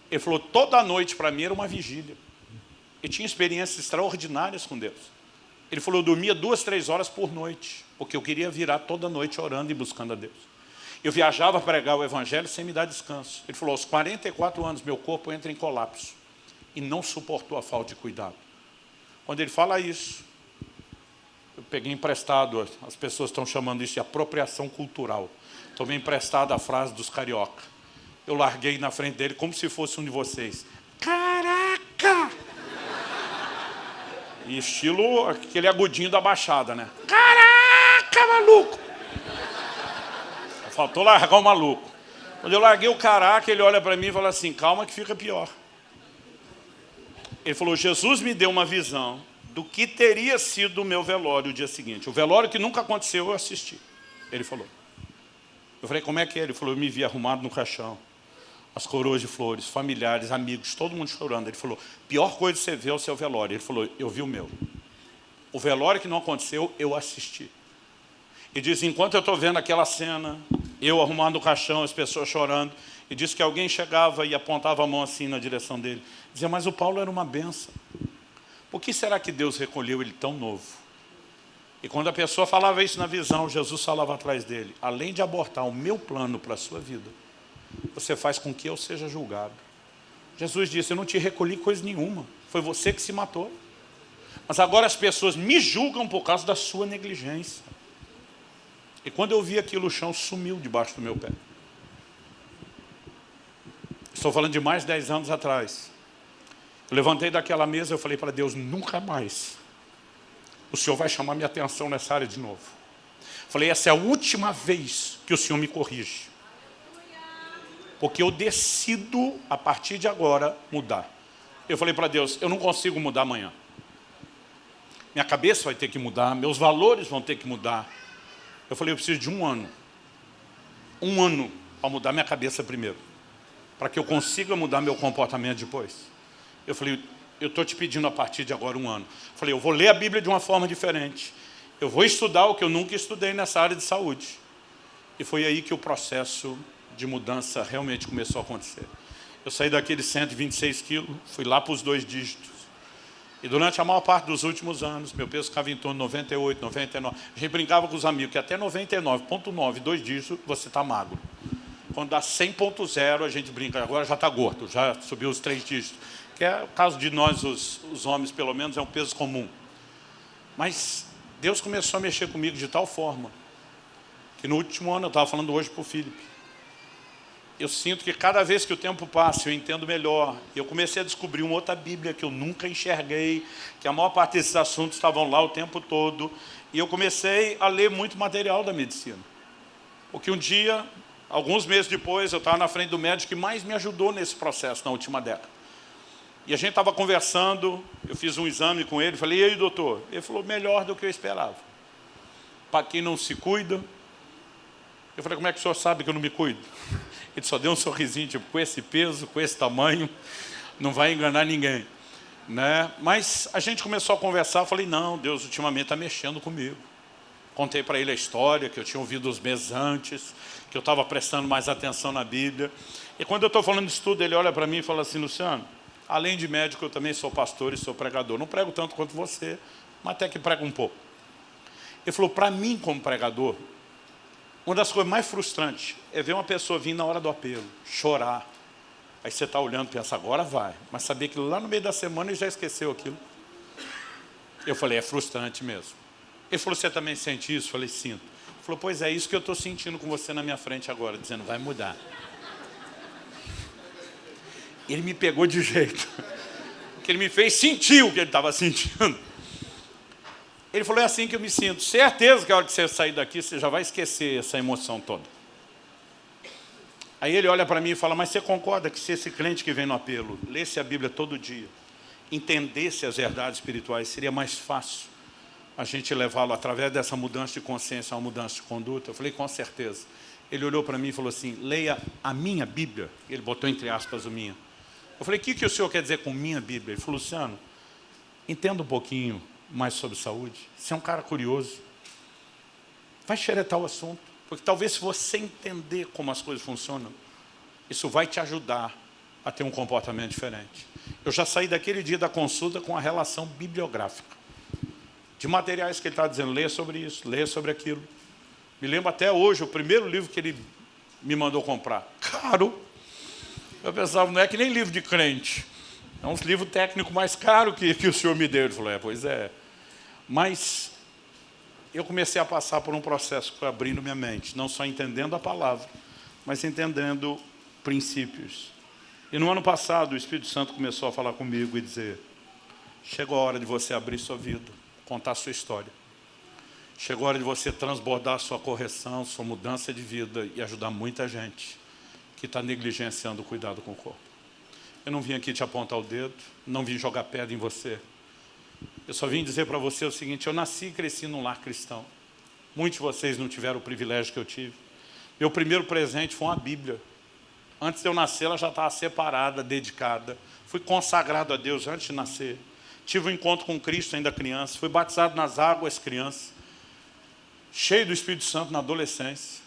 Ele falou, toda noite para mim era uma vigília. Eu tinha experiências extraordinárias com Deus. Ele falou, eu dormia 2, 3 horas por noite, porque eu queria virar toda noite orando e buscando a Deus. Eu viajava para pregar o Evangelho sem me dar descanso. Ele falou, aos 44 anos, meu corpo entra em colapso. E não suportou a falta de cuidado. Quando ele fala isso, eu peguei emprestado, as pessoas estão chamando isso de apropriação cultural. Tomei emprestado a frase dos carioca. Eu larguei na frente dele como se fosse um de vocês. Caraca! E estilo aquele agudinho da Baixada, né? Caraca, maluco! Faltou largar o maluco. Quando eu larguei o caraca, ele olha para mim e fala assim, calma que fica pior. Ele falou, Jesus me deu uma visão do que teria sido o meu velório o dia seguinte. O velório que nunca aconteceu, eu assisti. Ele falou. Eu falei, como é que é? Ele falou, eu me vi arrumado no caixão. As coroas de flores, familiares, amigos, todo mundo chorando. Ele falou, pior coisa que você vê é o seu velório. Ele falou, eu vi o meu. O velório que não aconteceu, eu assisti. E diz, enquanto eu estou vendo aquela cena, eu arrumando o caixão, as pessoas chorando, e disse que alguém chegava e apontava a mão assim na direção dele. Dizia, mas o Paulo era uma benção. Por que será que Deus recolheu ele tão novo? E quando a pessoa falava isso na visão, Jesus falava atrás dele, além de abortar o meu plano para a sua vida, você faz com que eu seja julgado. Jesus disse, eu não te recolhi coisa nenhuma, foi você que se matou. Mas agora as pessoas me julgam por causa da sua negligência. E quando eu vi aquilo, o chão sumiu debaixo do meu pé. Estou falando de mais de 10 anos atrás. Eu levantei daquela mesa e eu falei para Deus, nunca mais o Senhor vai chamar minha atenção nessa área de novo. Falei, essa é a última vez que o Senhor me corrige. Porque eu decido, a partir de agora, mudar. Eu falei para Deus, eu não consigo mudar amanhã. Minha cabeça vai ter que mudar, meus valores vão ter que mudar. Eu falei, eu preciso de um ano. Um ano para mudar minha cabeça primeiro. Para que eu consiga mudar meu comportamento depois. Eu falei, eu estou te pedindo a partir de agora um ano. Eu falei, eu vou ler a Bíblia de uma forma diferente. Eu vou estudar o que eu nunca estudei nessa área de saúde. E foi aí que o processo de mudança realmente começou a acontecer. Eu saí daqueles 126 quilos, fui lá para os 2 dígitos. E durante a maior parte dos últimos anos, meu peso ficava em torno de 98, 99. A gente brincava com os amigos que até 99,9, 2 dígitos, você está magro. Quando dá 100,0, a gente brinca, agora já está gordo, já subiu os 3 dígitos. Que é o caso de nós, os homens, pelo menos, é um peso comum. Mas Deus começou a mexer comigo de tal forma, que no último ano, eu estava falando hoje para o Felipe, eu sinto que cada vez que o tempo passa, eu entendo melhor. Eu comecei a descobrir uma outra Bíblia que eu nunca enxerguei, que a maior parte desses assuntos estavam lá o tempo todo. E eu comecei a ler muito material da medicina. Porque um dia, alguns meses depois, eu estava na frente do médico que mais me ajudou nesse processo na última década. E a gente estava conversando, eu fiz um exame com ele, falei, e aí, doutor? Ele falou, melhor do que eu esperava. Para quem não se cuida. Eu falei, como é que o senhor sabe que eu não me cuido? Ele só deu um sorrisinho, tipo, com esse peso, com esse tamanho, não vai enganar ninguém. Né? Mas a gente começou a conversar, eu falei, não, Deus ultimamente está mexendo comigo. Contei para ele a história, que eu tinha ouvido os meses antes, que eu estava prestando mais atenção na Bíblia. E quando eu estou falando disso tudo, ele olha para mim e fala assim, Luciano, além de médico, eu também sou pastor e sou pregador. Não prego tanto quanto você, mas até que prego um pouco. Ele falou, para mim, como pregador, uma das coisas mais frustrantes é ver uma pessoa vir na hora do apelo, chorar. Aí você está olhando e pensa, agora vai. Mas saber que lá no meio da semana ele já esqueceu aquilo. Eu falei, é frustrante mesmo. Ele falou, você também sente isso? Eu falei, sinto. Ele falou, pois é isso que eu estou sentindo com você na minha frente agora, dizendo, vai mudar. Ele me pegou de jeito. Porque ele me fez sentir o que ele estava sentindo. Ele falou, é assim que eu me sinto. Certeza que a hora que você sair daqui, você já vai esquecer essa emoção toda. Aí ele olha para mim e fala, mas você concorda que se esse crente que vem no apelo, lesse a Bíblia todo dia, entendesse as verdades espirituais, seria mais fácil a gente levá-lo através dessa mudança de consciência a uma mudança de conduta? Eu falei, com certeza. Ele olhou para mim e falou assim, leia a minha Bíblia. Ele botou entre aspas o minha. Eu falei, o que o senhor quer dizer com minha Bíblia? Ele falou, Luciano, entenda um pouquinho mais sobre saúde. Você é um cara curioso. Vai xeretar o assunto. Porque talvez se você entender como as coisas funcionam, isso vai te ajudar a ter um comportamento diferente. Eu já saí daquele dia da consulta com a relação bibliográfica. De materiais que ele está dizendo, leia sobre isso, leia sobre aquilo. Me lembro até hoje, o primeiro livro que ele me mandou comprar. Caro. Eu pensava, não é que nem livro de crente. É uns livros técnicos mais caros que o senhor me deu. Ele falou, pois é. Mas eu comecei a passar por um processo que foi abrindo minha mente, não só entendendo a palavra, mas entendendo princípios. E no ano passado, o Espírito Santo começou a falar comigo e dizer, chegou a hora de você abrir sua vida, contar sua história. Chegou a hora de você transbordar sua correção, sua mudança de vida e ajudar muita gente que está negligenciando o cuidado com o corpo. Eu não vim aqui te apontar o dedo, não vim jogar pedra em você. Eu só vim dizer para você o seguinte, eu nasci e cresci num lar cristão. Muitos de vocês não tiveram o privilégio que eu tive. Meu primeiro presente foi uma Bíblia. Antes de eu nascer, ela já estava separada, dedicada. Fui consagrado a Deus antes de nascer. Tive um encontro com Cristo ainda criança. Fui batizado nas águas criança. Cheio do Espírito Santo na adolescência.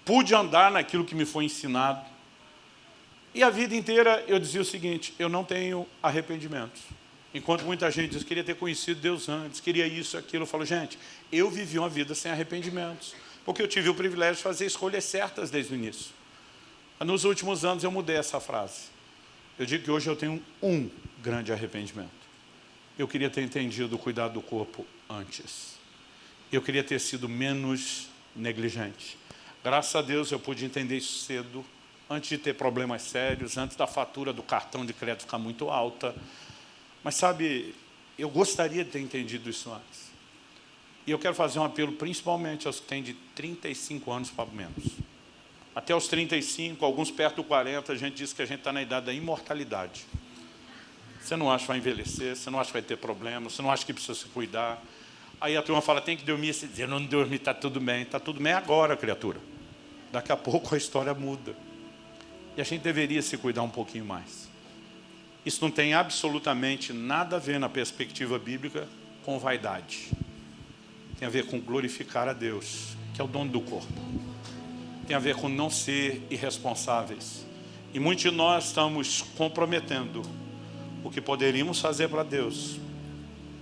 Pude andar naquilo que me foi ensinado. E a vida inteira eu dizia o seguinte, eu não tenho arrependimentos. Enquanto muita gente diz, queria ter conhecido Deus antes, queria isso, aquilo. Eu falo, gente, eu vivi uma vida sem arrependimentos. Porque eu tive o privilégio de fazer escolhas certas desde o início. Nos últimos anos eu mudei essa frase. Eu digo que hoje eu tenho um grande arrependimento. Eu queria ter entendido o cuidado do corpo antes. Eu queria ter sido menos negligente. Graças a Deus eu pude entender isso cedo, antes de ter problemas sérios, antes da fatura do cartão de crédito ficar muito alta. Mas sabe, eu gostaria de ter entendido isso antes. E eu quero fazer um apelo principalmente aos que têm de 35 anos para menos. Até os 35, alguns perto do 40, a gente diz que a gente está na idade da imortalidade. Você não acha que vai envelhecer, você não acha que vai ter problema, você não acha que precisa se cuidar. Aí a turma fala, tem que dormir, você diz, eu não dormi, está tudo bem agora, criatura. Daqui a pouco a história muda. E a gente deveria se cuidar um pouquinho mais. Isso não tem absolutamente nada a ver na perspectiva bíblica com vaidade. Tem a ver com glorificar a Deus, que é o dono do corpo. Tem a ver com não ser irresponsáveis. E muitos de nós estamos comprometendo o que poderíamos fazer para Deus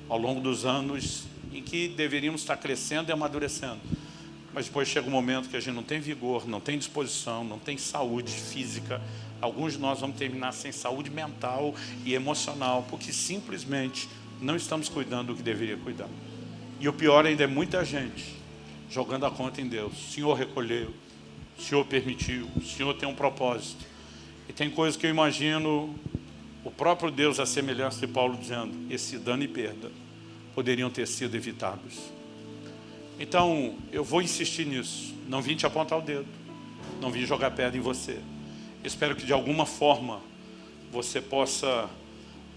ao longo dos anos em que deveríamos estar crescendo e amadurecendo. Mas depois chega um momento que a gente não tem vigor, não tem disposição, não tem saúde física. Alguns de nós vamos terminar sem saúde mental e emocional, porque simplesmente não estamos cuidando do que deveria cuidar. E o pior ainda é muita gente jogando a conta em Deus. O Senhor recolheu, o Senhor permitiu, o Senhor tem um propósito. E tem coisas que eu imagino o próprio Deus, a semelhança de Paulo, dizendo, esse dano e perda poderiam ter sido evitados. Então, eu vou insistir nisso. Não vim te apontar o dedo. Não vim jogar pedra em você. Espero que de alguma forma você possa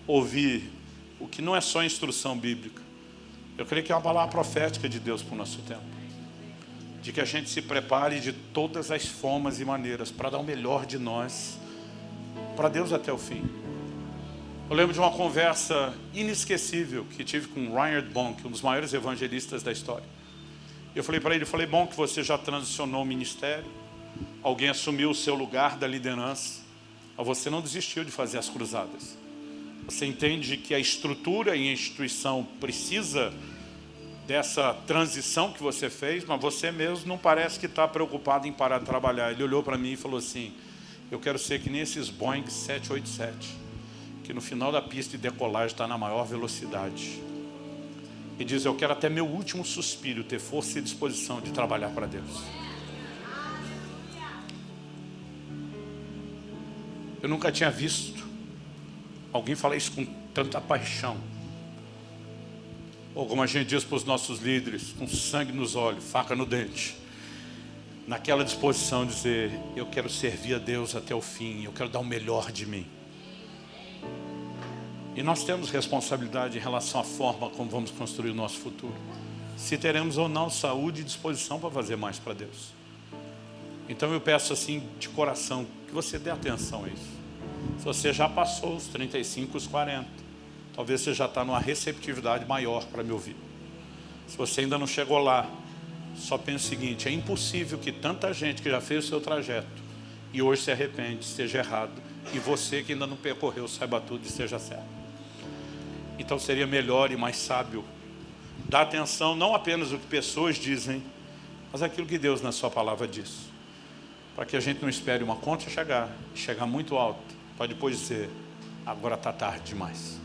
ouvir o que não é só instrução bíblica. Eu creio que é uma palavra profética de Deus para o nosso tempo. De que a gente se prepare de todas as formas e maneiras para dar o melhor de nós para Deus até o fim. Eu lembro de uma conversa inesquecível que tive com Reinhard Bonk, um dos maiores evangelistas da história. Eu falei para ele, bom, que você já transicionou o ministério, alguém assumiu o seu lugar da liderança, mas você não desistiu de fazer as cruzadas. Você entende que a estrutura e a instituição precisa dessa transição que você fez, mas você mesmo não parece que está preocupado em parar de trabalhar. Ele olhou para mim e falou assim, eu quero ser que nem esses Boeing 787, que no final da pista de decolagem está na maior velocidade. E diz, eu quero até meu último suspiro ter força e disposição de trabalhar para Deus. Eu nunca tinha visto alguém falar isso com tanta paixão. Ou como a gente diz para os nossos líderes, com sangue nos olhos, faca no dente. Naquela disposição de dizer, eu quero servir a Deus até o fim, eu quero dar o melhor de mim. E nós temos responsabilidade em relação à forma como vamos construir o nosso futuro. Se teremos ou não saúde e disposição para fazer mais para Deus. Então eu peço assim, de coração, que você dê atenção a isso. Se você já passou os 35, os 40, talvez você já está numa receptividade maior para me ouvir. Se você ainda não chegou lá, só pense o seguinte, é impossível que tanta gente que já fez o seu trajeto e hoje se arrepende, esteja errado, e você que ainda não percorreu, saiba tudo e esteja certo. Então seria melhor e mais sábio dar atenção não apenas ao que pessoas dizem, mas aquilo que Deus na sua palavra diz. Para que a gente não espere uma conta chegar muito alta, para depois dizer, Agora está tarde demais.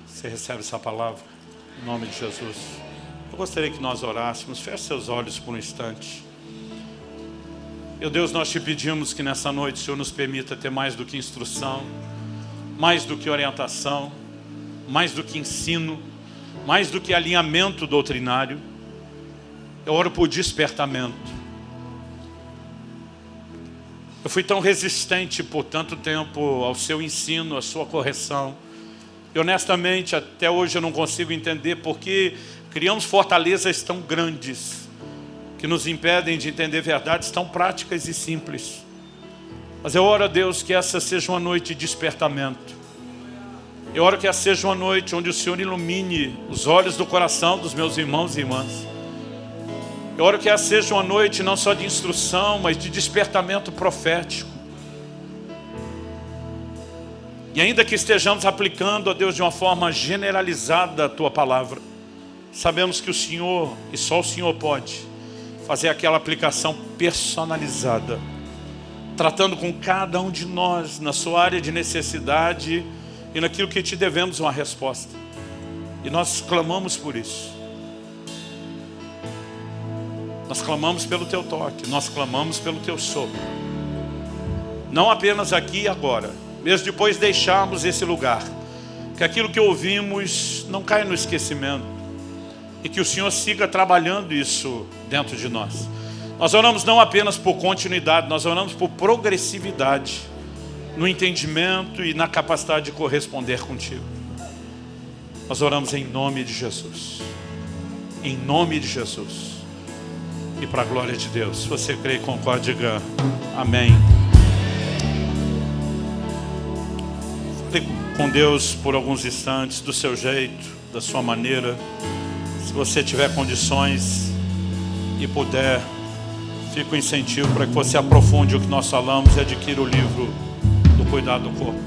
Você recebe essa palavra? Em nome de Jesus. Eu gostaria que nós orássemos. Feche seus olhos por um instante. Meu Deus, nós te pedimos que nessa noite o Senhor nos permita ter mais do que instrução, mais do que orientação, mais do que ensino, mais do que alinhamento doutrinário. Eu oro por despertamento. Eu fui tão resistente por tanto tempo ao seu ensino, à sua correção. E honestamente, até hoje eu não consigo entender porque criamos fortalezas tão grandes que nos impedem de entender verdades tão práticas e simples. Mas eu oro a Deus que essa seja uma noite de despertamento. Eu oro que essa seja uma noite onde o Senhor ilumine os olhos do coração dos meus irmãos e irmãs. Eu oro que essa seja uma noite não só de instrução, mas de despertamento profético. E ainda que estejamos aplicando, ó Deus, de uma forma generalizada a Tua palavra, sabemos que o Senhor, e só o Senhor pode, fazer aquela aplicação personalizada, tratando com cada um de nós na sua área de necessidade e naquilo que te devemos uma resposta. E nós clamamos por isso. Nós clamamos pelo Teu toque, nós clamamos pelo Teu sopro. Não apenas aqui e agora, mesmo depois deixarmos esse lugar, que aquilo que ouvimos não caia no esquecimento e que o Senhor siga trabalhando isso dentro de nós. Nós oramos não apenas por continuidade, nós oramos por progressividade no entendimento e na capacidade de corresponder contigo. Nós oramos em nome de Jesus. Em nome de Jesus. E para a glória de Deus. Se você crê e concorda, diga amém. Fale com Deus por alguns instantes, do seu jeito, da sua maneira. Se você tiver condições e puder, fica o incentivo para que você aprofunde o que nós falamos e adquira o livro do Cuidado do Corpo.